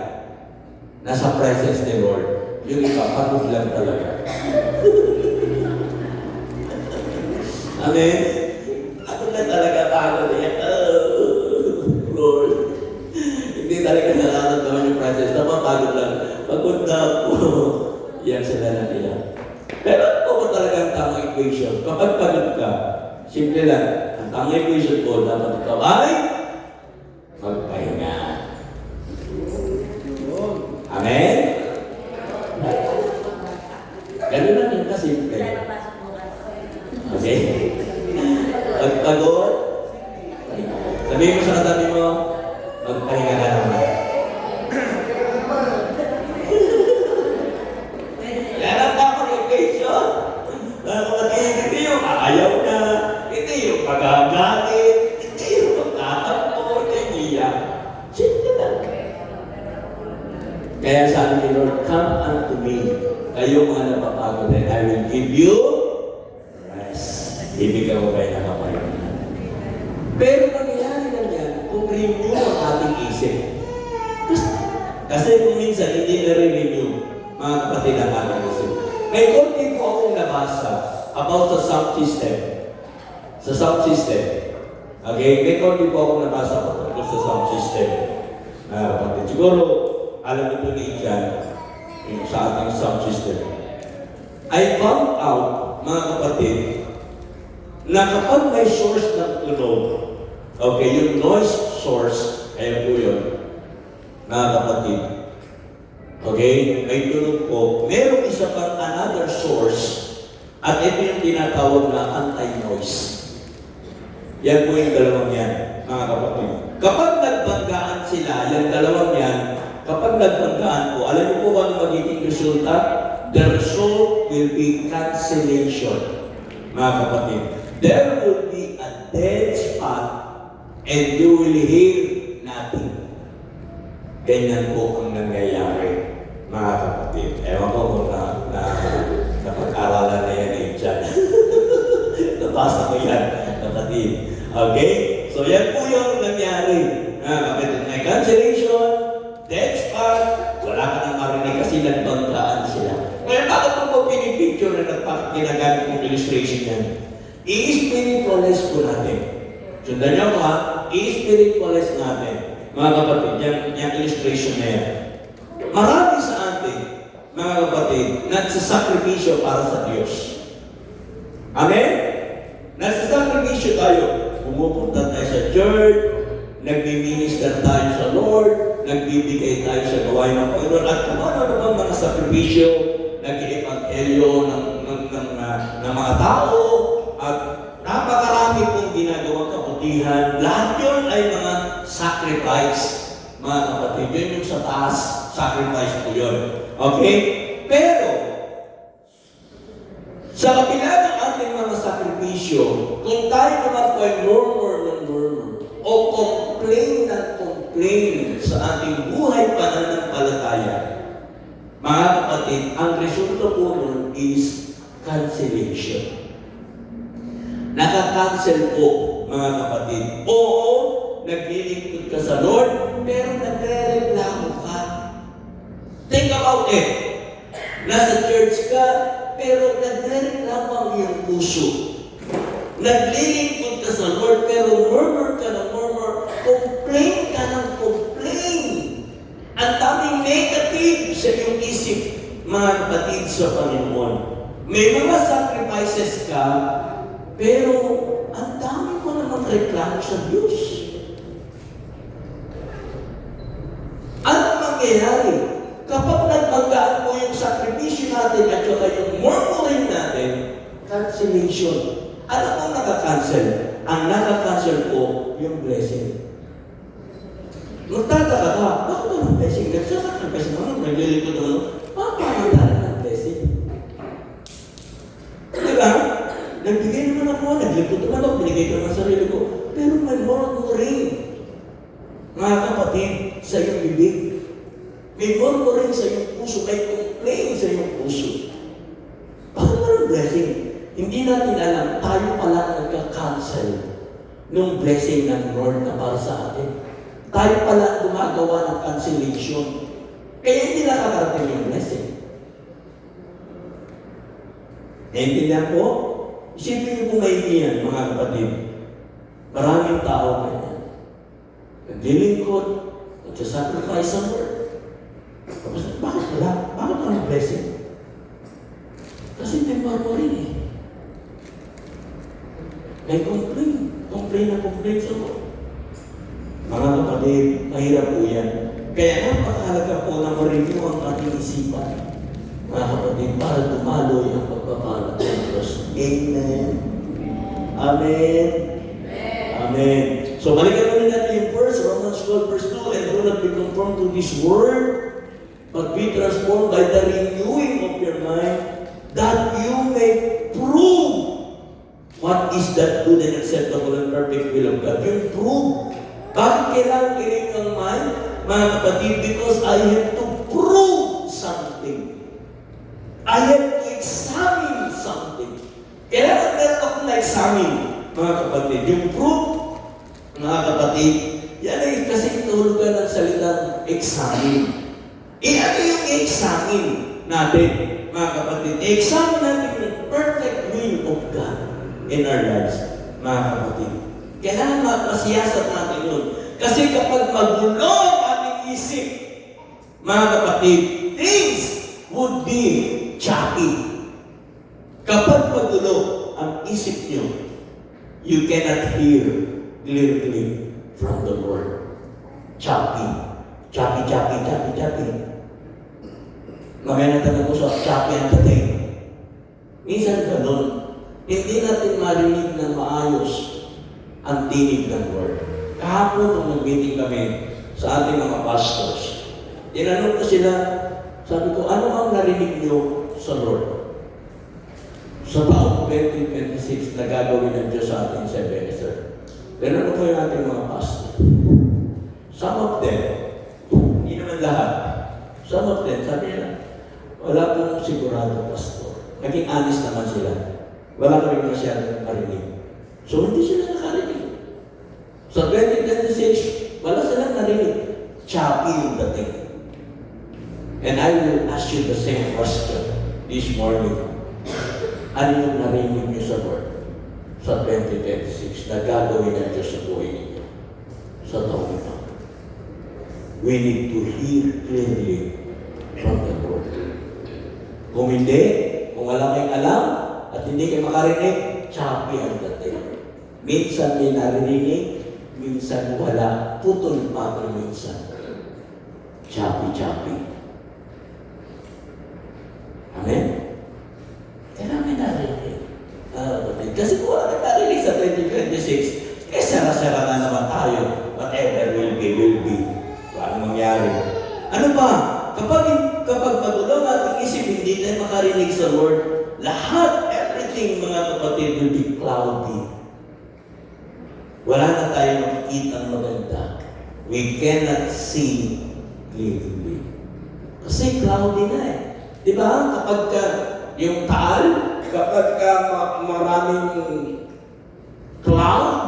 nasa presence ni Lord. Yung iba, pagod lang talaga. Amen? Ako na talaga pagod. Lord. Hindi talaga nararamdaman yung presence. Napapagod lang. Pagod na ako. Yan sila na niya. Pero ako talaga ang tamang equation. Kapag pagod ka, simple lang. Ang tamang equation ko, dapat ikaw ay magpahinga. Amen? Ganun lang yun kasimple. Okay? Pag pagod, sabihin mo sa katabi mo, magpahinga ka naman. Yan ang tamang equation. Hindi yung ayaw na, hindi yung pagagalit, hindi yung magtatampo, hindi iyak. Simple lang. Kaya sabi ni Lord, come unto me, kayo mga napapagod, and I will give you rest. Ibigay ko kayo nakapahinga. Pero nangyayari lang yan kung renew ang ating isip. Kasi kung minsan hindi na-renew, mga kapatid ang ating isip. May konti po akong nabasa about sa sound system. Sa sound system. Okay? May konti po akong nabasa tungkol sa sound system. Mga kapatid. Siguro, alam ito ni Ijan sa ating sound system. I found out, mga kapatid, na kapag may source ng tunog, okay, yung noise source, ayan po yun, mga kapatid, okay, may tunog po, meron isa pang another source, at ito yung tinatawag na anti-noise. Yan po yung dalawang yan, mga kapatid. Kapag nagbanggaan sila, yung dalawang yan, kapag nagbanggaan po, alam niyo po ba ang magiging resulta? The result will be cancellation, mga kapatid. There will be a dead spot and you will hear nothing. Ganyan po ang nangyayari, mga kapatid. Ewan ko kung napag-aralan na yan eh dyan. Nabasa ko yan, kapatid. Okay? So yan po yung nangyari. Kapatid, may cancellation, dead spot, wala ka nang marinig kasi nagbanggaan sila. Ngayon, bakit mo po pinipicture na ginagamit mong illustration yan? I-spiritualize po natin. Sundan niyo ko ha, i-spiritualize natin. Mga kapatid, yung illustration na yan. Marami sa atin, mga kapatid, nagsasakripisyo para sa Diyos. Amen? Nagsasakripisyo tayo. Pumupunta tayo sa church, nagmi-minister tayo sa Lord, nagbibigay tayo sa gawain ng Panginoon, at kung ano bang mga sakripisyo, nag-i-evangelyo ng mga tao, at napakarami pong ginagawang kabutihan. Lahat yun ay mga sacrifice, mga kapatid. Yun yung sa taas, sacrifice po yun. Okay? Pero, sa kapila ng ating mga sakripisyo, kung tayo naman po ay murmur o complain sa ating buhay pananampalataya, mga kapatid, ang resulta po nun is cancellation. Nakakancel po, mga kapatid. Oo, naglilingkod ka sa Lord, pero nagre-reklamo ka. Think about it. Nasa church ka, pero nagre-reklamo ang iyong puso. Naglilingkod ka sa Lord, pero murmur ka ng murmur, complain ka ng complain. Ang daming negative sa iyong isip, mga kapatid sa Panginoon. May mga sacrifices ka, pero ang dami mo namang reklamo sa Diyos. Ano mangyayari? Kapag nagbanggaan mo yung sakripisyo natin at yung murmuring natin, cancellation. Ano pong nakakancel? Ang nakakancel po, yung blessing. Magtataka ka, bakit ba ng blessing? Nagsasacrifice naman, naglilipod naman, bakit tayo ng blessing? Diba? Nagbigay naman ako, naglipod naman ako, binigay ko naman sarili ko, pero may murmuring. Mga kapatid, sa iyong bibig. May murmuring sa iyong puso, may complain sa iyong puso. Bakit ba ng blessing? Hindi natin alam, tayo pala nagka-cancel ng blessing ng Lord na para sa atin. Tayo pala gumagawa ng cancellation. Kaya hindi nakakarating yung blessing. Naintindihan po? Isipin niyo po maigi mga kapatid. Maraming tao ganyan. Naglilingkod, nagsasacrifice sa Lord. Tapos, bakit wala? Bakit walang blessing? Kasi may murmuring eh. May complain sa Lord. Mga kapatid, mahirap po yan. Kaya napakahalaga po na ma-review ang ating isipan. Mga kapatid, para dumaloy ang pagpapala ng Diyos. Amen. Amen. Amen. So, balikan ulit natin yung verse, Romans 12 verse 2, and do not be conformed to this world, but be transformed by the renewing of your mind, that you may prove what is that good and acceptable and perfect will of God. Yung prove. Bakit kailangan kinig ang mind, mga kapatid? Because I have to prove something. I have to examine something. Kailangan meron akong na-examine, mga kapatid. Yung proof, mga kapatid, yan ay kasi tuhulugan ng salitang examine. Ano yung examine natin, mga kapatid? Examine natin yung perfect will of God in our lives, mga kapatid. Kailangan masiyasat natin yun. Kasi kapag magulo ang ating isip, mga kapatid, things would be choppy. Kapag magulo ang isip nyo, you cannot hear clearly from the Lord. Choppy. Choppy. Mamaya natanong ko sa choppy ang dating. Minsan ganun. Hindi natin marinig ng maayos ang tinig ng Lord. Kahapon nung nag-meeting kami sa ating mga pastors, tinanong ko sila, sabi ko, ano ang narinig niyo sa Lord? sa taong 2026 na gagawin ng Diyos sa ating sa Ebenezer. Pero ano po yung ating mga pastor? Some of them, hindi naman lahat, some of them, sabi nila, wala pong sigurado, pastor. Naging honest naman sila. Wala kami masyadong marinig. So, hindi sila nakarinig. Sa 2026, wala silang narinig. Choppy yung dating. And I will ask you the same question this morning. Ano yung narinig niyo sa Lord sa 2026 na gagawin ng Diyos sa buhay ninyo sa taong ito? We need to hear clearly from the Lord. Kung hindi, kung wala kayong alam at hindi kayo makarinig, choppy ang dating. Minsan may narinig, minsan wala, putol pa ang minsan. Choppy. Amen? Kaya namin narinig. Kasi kung wala narinig sa 2026, sara-sara na naman tayo. Whatever will be. Walang mangyari. Ano ba? Kapag magulo nating isip, hindi tayo makarinig sa Lord, lahat, everything, mga kapatid, will be cloudy. Wala na tayong makikita maganda. We cannot see clearly. Kasi cloudy na eh. Di ba? Kapag yung taal, kapag maraming cloud,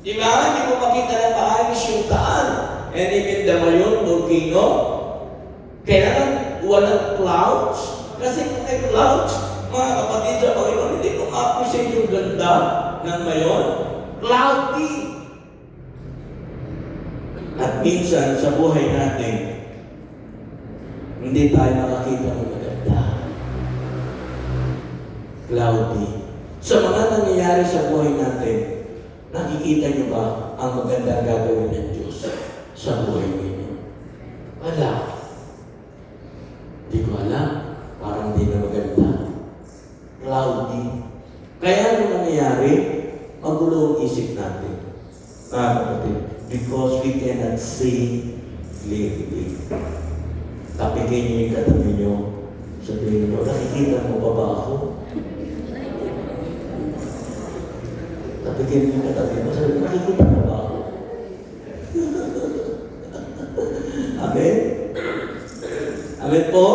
di ba? Hindi mo makita na maayos yung taal. And even the Mayon volcano, kailangan walang clouds. Kasi kung may clouds, mga kapatid sa Panginoon, hindi ko ma-appreciate yung ganda ng Mayon. Cloudy. At minsan sa buhay natin, hindi tayo makakita ng maganda. Cloudy. Sa mga nangyayari sa buhay natin, nakikita niyo ba ang magandang gagawin ng Diyos sa buhay ninyo? Wala. Hindi ko alam. Parang hindi na maganda. Cloudy. Kaya ano nangyayari? Magulo ang isip natin. Mga kapatid. Because we cannot see clearly. Tapikin niyo yung katabi niyo. Sabihin niyo, nakikita mo ba ako? Tapikin niyo yung katabi mo. Sabihin niyo, nakikita mo ba ako? Amen? Amen po?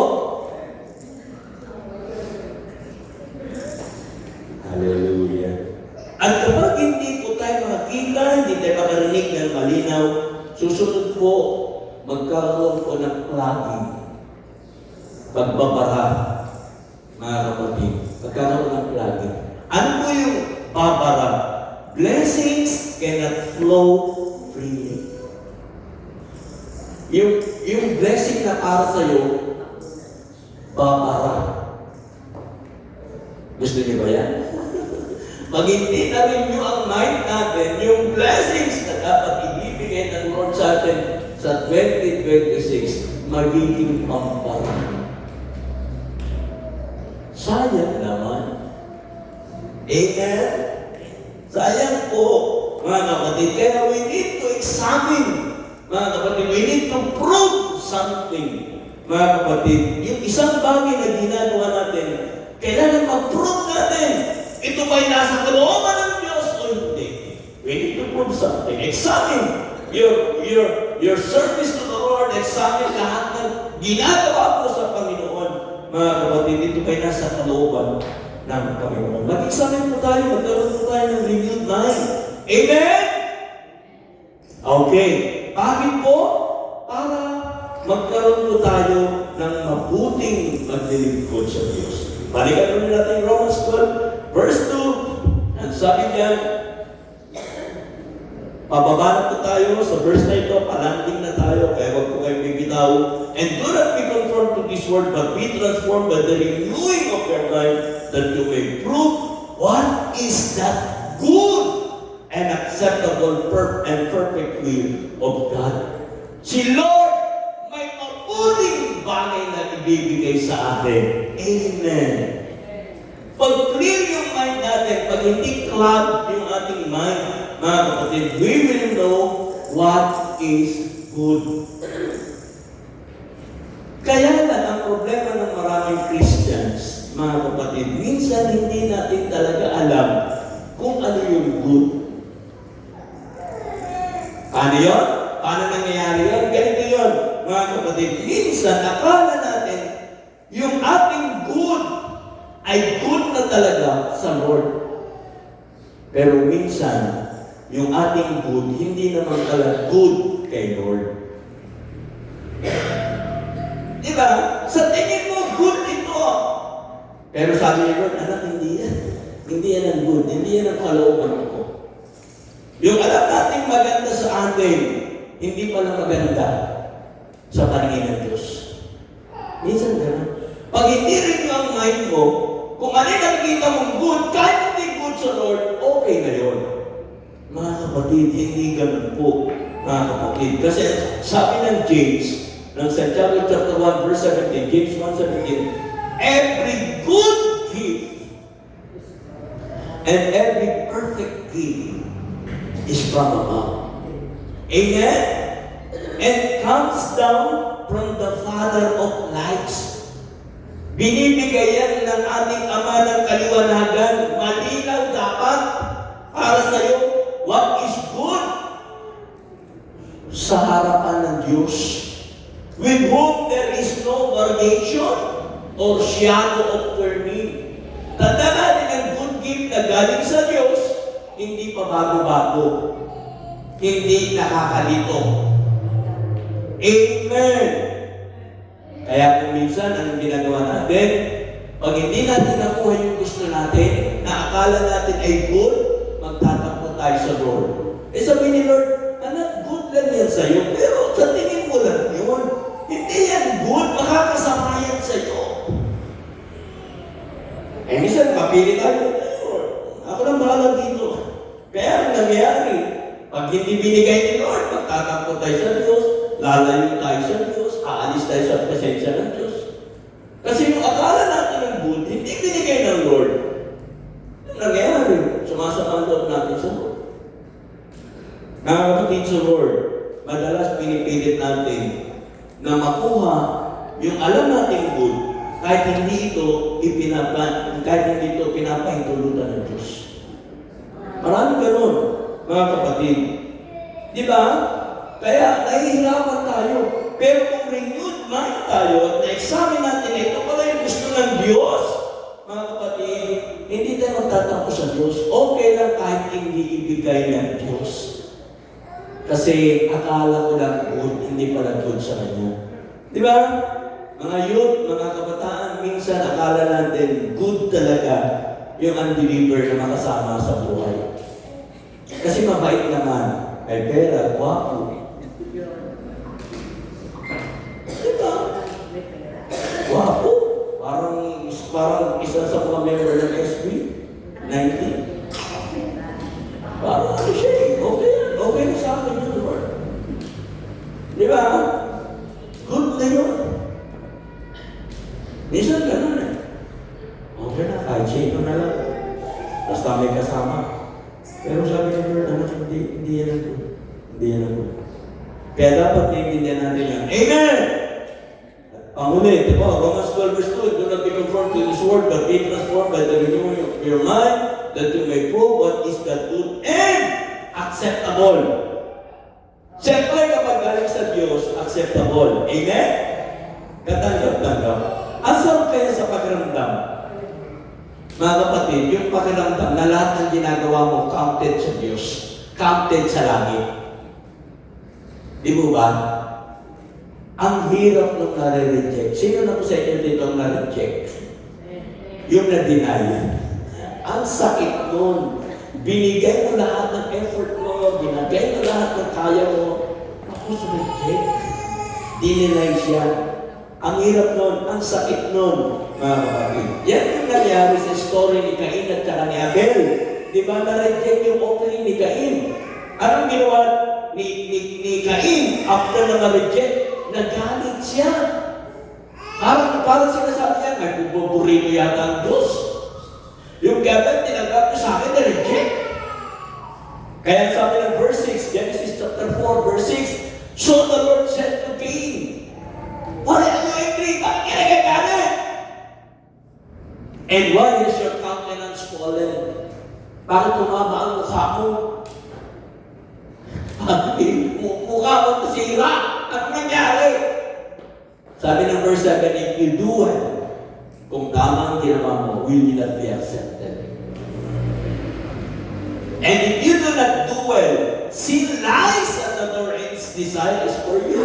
Hallelujah. At kapag hindi po tayo makakita, hindi tayo makarinig ng malinaw, susunod po, magkaroon po ng clogging. Pagbabara, mga kapatid. Magkaroon ng clogging. Ano po yung babara? Blessings cannot flow freely. Yung blessing na para sa'yo, babara. Gusto niyo ba yan? Pag hindi na rin nyo ang mind natin, yung blessings na dapat ibibigay ng Lord sa atin sa 2026, magiging pampara. Sayang naman. Amen? Sayang po, mga kapatid. Kaya we need to examine, mga kapatid, we need to prove something. Mga kapatid, yung isang bagay na ginagawa natin, kailangan mag-prove natin. Ito ba'y nasa kalooban ng Diyos o hindi? We need to prove something. Examine your service to the Lord. Examine lahat ng ginagawa mo sa Panginoon. Mga kapatid, ito ba'y nasa kalooban ng Panginoon. Mag-examine po tayo, magkaroon po tayo ng renewed mind. Amen? Okay. Bakit po? Para magkaroon po tayo ng mabuting paglilingkod sa Diyos. Balikan ulit natin Romans 12, verse 2. Ang sabi niya, pababa na po tayo sa verse na ito, palanding na tayo, kaya wag po kayo bibitaw. And do not be conformed to this world, but be transformed by the renewing of your mind, that you may prove what is that good and acceptable and perfect will of God. Si Lord, may mabuting bagay na ibibigay sa atin. Amen. Pag clear yung mind natin, pag hindi cloud yung ating mind, mga kapatid, we will know what is good. Kaya lang ang problema ng maraming Christians, mga kapatid, minsan hindi natin talaga alam kung ano yung good. Paano yun? Paano nangyayari yun? Ganito yun, mga kapatid. Minsan, akala natin, yung ating good ay good na talaga sa Lord. Pero minsan, yung ating good, hindi naman talaga good kay Lord. Diba? Sa tingin mo, good ito. Pero sabi ni Lord, anak, hindi yan. Hindi yan ang good. Hindi yan ang kalooban ko. Yung alam natin maganda sa atin, hindi pala maganda sa paningin ng Diyos. Minsan gano'n. Pag hindi rin yung mind mo, kung ano yung nakikita mong good, kahit hindi good sa Lord, okay na yun. Mga kapatid, hindi ganun po. Mga kapatid. Kasi sabi ng James, ng Santiago chapter 1, verse 17, James 1:17, every good gift and every perfect gift is from above. Amen? And comes down from the Father of lights. Binibigay yan ng ating Ama ng kaliwanagan. Malinaw dapat para sa iyo what is good sa harapan ng Diyos, with whom there is no variation or shadow of turning. Tanda natin ang good gift na galing sa Diyos, hindi pa bago-bago. Hindi nakakalito. Amen! Kaya kung minsan, anong ginagawa natin? Pag hindi natin nakuha yung gusto natin, na akala natin ay good, magtatakbo tayo sa Lord. Eh sabi ni Lord, anak, good lang yan sa'yo, pero sa tingin mo lang yun. Hindi yan good, makakasama yan sa'yo. Eh minsan, mapili tayo, Lord, ako lang bahala dito. Kaya ang nangyayari, pag hindi binigay ni Lord, magtatakbo tayo sa Diyos, lalayo tayo sa Diyos, aalis tayo sa presensya ng Diyos. Kasi yung akala natin ng good, hindi binigay ng Lord. Yung nangyayari, sumasama ang loob natin sa Lord. Mga kapatid sa Lord, madalas pinipilit natin na makuha yung alam natin good, kahit hindi ito pinapahintulutan ng Diyos. Maraming ganun, mga kapatid. Di ba? Kaya nahihirapan tayo. Pero kung renewed mind tayo at na-examine natin ito pala yung gusto ng Diyos, mga kapatid, hindi tayo magtatampo sa Diyos. Okay lang kahit hindi ibigay ng Diyos. Kasi akala ko lang good, hindi pala good sa Kanya. Di ba? Mga youth, mga kabataan, minsan akala natin good talaga yung unbeliever na makasama sa buhay. Kasi mabait naman, may pera, guwapo. Diba? Guwapo. Parang isa sa mga member ng SB, 19. Parang ano siya eh, okay na sa akin yun, Lord. Diba? Good na yun. Minsan ganun eh. Okay na, kahit sino na lang. Basta may kasama. Pero sabi ng Lord, anak, hindi yan ang good. Hindi yan ang good. Kaya dapat naiintindihan natin yan. Amen! Pangulit, diba? Romans 12 verse 2, do not be conformed to this world, but be transformed by the renewing of your mind, that you may prove what is the good and acceptable. Siyempre, kapag galing sa Diyos, acceptable. Amen? Katanggap-tanggap. Asal kaya sa pakiramdam? Mga kapatid, yung pakiramdam na lahat ng ginagawa mo counted sa Diyos, counted sa langit. Di mo ba? Ang hirap nung nare-reject. Sino na po sa inyo dito ang nare-reject? Yung na-deny. Ang sakit nun. Binigay mo lahat ng effort mo, binigay mo lahat ng kaya mo, tapos reject. Dinilay siya. Ang hirap nun, ang sakit nun, mga kapatid. Yan yung nangyari sa story ni Cain at saka ni Abel. Di ba na-reject yung offering ni Cain? Anong ginawa ni Cain after na ma-reject? Nagalit siya. Parang sinasabi niya, nagbuburino yata ang Diyos. Yung gabat, tinanggap niyo sa akin, na-reject. Kaya sabi ng verse 6, Genesis chapter 4, verse 6, so the Lord said to Cain, why are you angry? Bakit ka nagagalit? And why is your countenance fallen? Bakit tumama ang mukha mo? Mukha mo nasira. Ano nangyari? Sabi ng verse 7, if you do well, kung tama ang ginawa mo, will you not be accepted? And if you do not do well, sin lies at the door and its desires for you.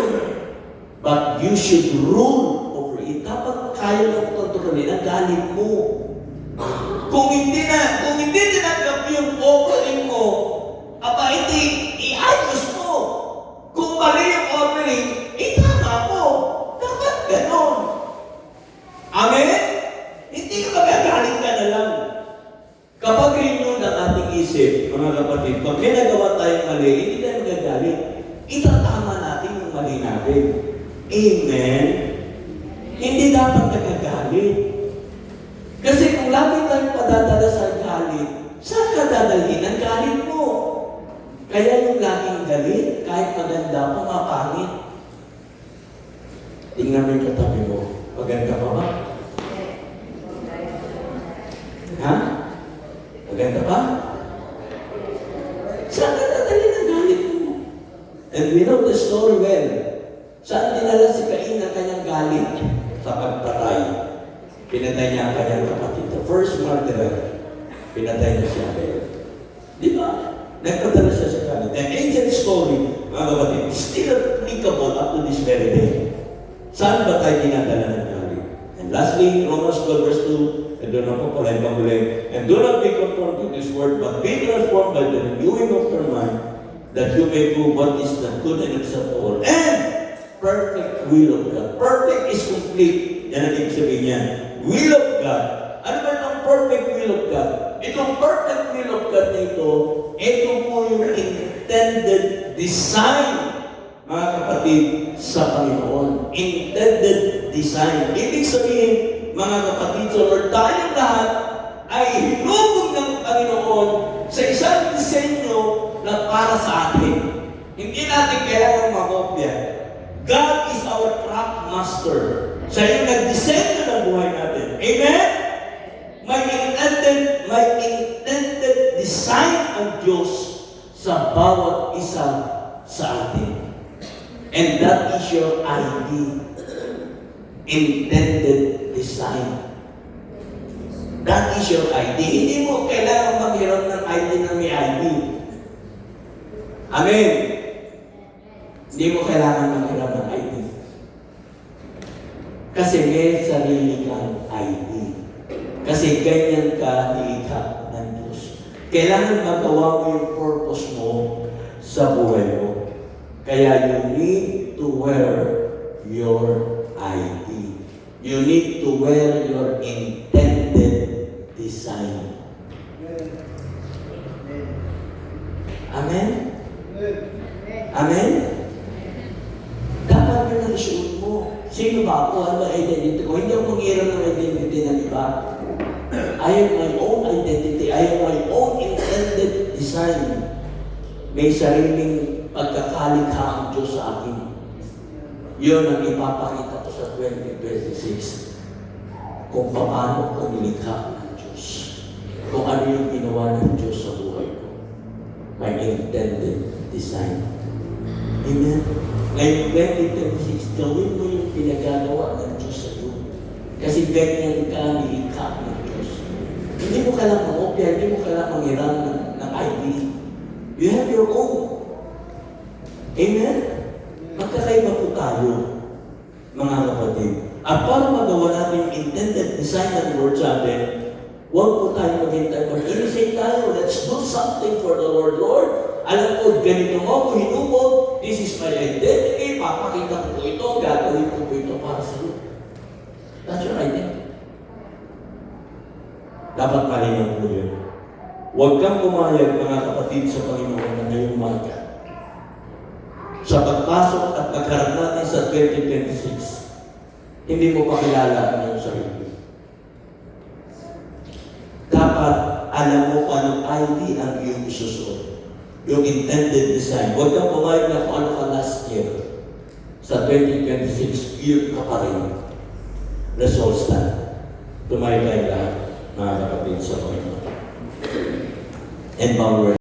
But you should rule over it. Dapat kaya mong kontrolin ang galit mo. Kung hindi tinanggap yung offering mo, iayos mo. Kung mali yung offering, itama mo. Dapat ganon. Amen? Hindi ka magagalit ka na lang. Kapag renew ng ating isip, mga kapatid, pag may nagawa tayong mali, hindi tayo magagalit. Itatama natin yung mali natin. Amen? Hindi dapat nagagalit. Kasi kung lagi tayong padadala sa galit, saan ka dadalhin ang galit mo? Kaya yung laging galit, kahit maganda, pumapangit. Tingnan mo yung katabi mo. Maganda pa ba? Ha? Maganda pa? Saan ka dadalhin ang galit mo? And we know the story well. Saan dinala si Cain ang kanyang galit? Sa pagpatay. Pinatay niya ang kanyang kapatid. The first murderer, pinatay niya si Abel. Di ba? Nagpadala siya sa galit. The ancient story, mga kapatid, still applicable up to this very day. Saan ba tayo dinadala ng galit? And lastly, Romans 12 verse 2, and doon na po pala yung panguling, and do not be conformed to this world, but be transformed by the renewing of your mind, that you may prove what is the good and acceptable and perfect will of God. Perfect is complete. Yan ang ibig sabihin niya. Will of God. Ano ba itong perfect will of God? Itong perfect will of God na ito po yung intended design, mga kapatid, sa Panginoon. Intended design. Ibig sabihin, mga kapatid, sa Lord, tayong lahat ay hinubog ng Panginoon sa isang disenyo na para sa atin. Hindi natin kailangan makopya. God is our craft master. Siya yung nag-disenyo ng buhay natin. Amen? May intended design ang Diyos sa bawat isa sa atin. And that is your ID. Intended design. That is your ID. Hindi mo kailangan maghiram ng ID na may ID. Amen? Hindi mo kailangan maghiram ng ID. Kasi may sarili kang ID. Kasi ganyan ka nilikha ng Diyos. Kailangan magawa mo yung purpose mo sa buhay mo. Kaya you need to wear your ID. You need to wear your intended design. Amen? Amen? Dapat yun ang isuot mo. Sino ba ako? Ano ang identity ko? Hindi ako manghiram ng identity ng iba. I have my own identity. I have my own intended design. May sariling pagkakalikha ang Diyos sa akin. Yun ang ipapakita ko sa 2026. Kung paano ko nilikha ng Diyos. Kung ano yung ginawa ng Diyos sa buhay ko. My intended design. Amen? Ngayon 2026, gawin mo yung pinagagawa ng Diyos sa iyo. Kasi ganyan ka nilikha ng Diyos. Hindi mo kailangan mag-opya, hindi mo kailangan mag-hiram ng ID. You have your own. Amen? Magkakaiba po tayo, mga kapatid. At para magawa natin yung intended design ng Lord sa atin, huwag po tayo maghintay. Mag-initiate tayo. Let's do something for the Lord. Lord, alam ko, ganito mo ako hinubog. This is my identity. Papakita ko po ito. Gagawin ko po ito para sa iyo. That's your identity. Dapat malinaw po yun. Huwag kang pumayag, mga kapatid, sa Panginoon na ngayong umaga. Sa pagpasok at pagharap natin sa 2026, hindi mo pakilala ang iyong sarili. Dapat alam mo kung anong ID ang iyong isusuot. Yung intended design. Huwag kang pumayag na kung ano ka last year. Sa 2026, yun ka pa rin. Let's all stand. Tumayo tayo lahat. mga kapatid sa Panginoon. Empower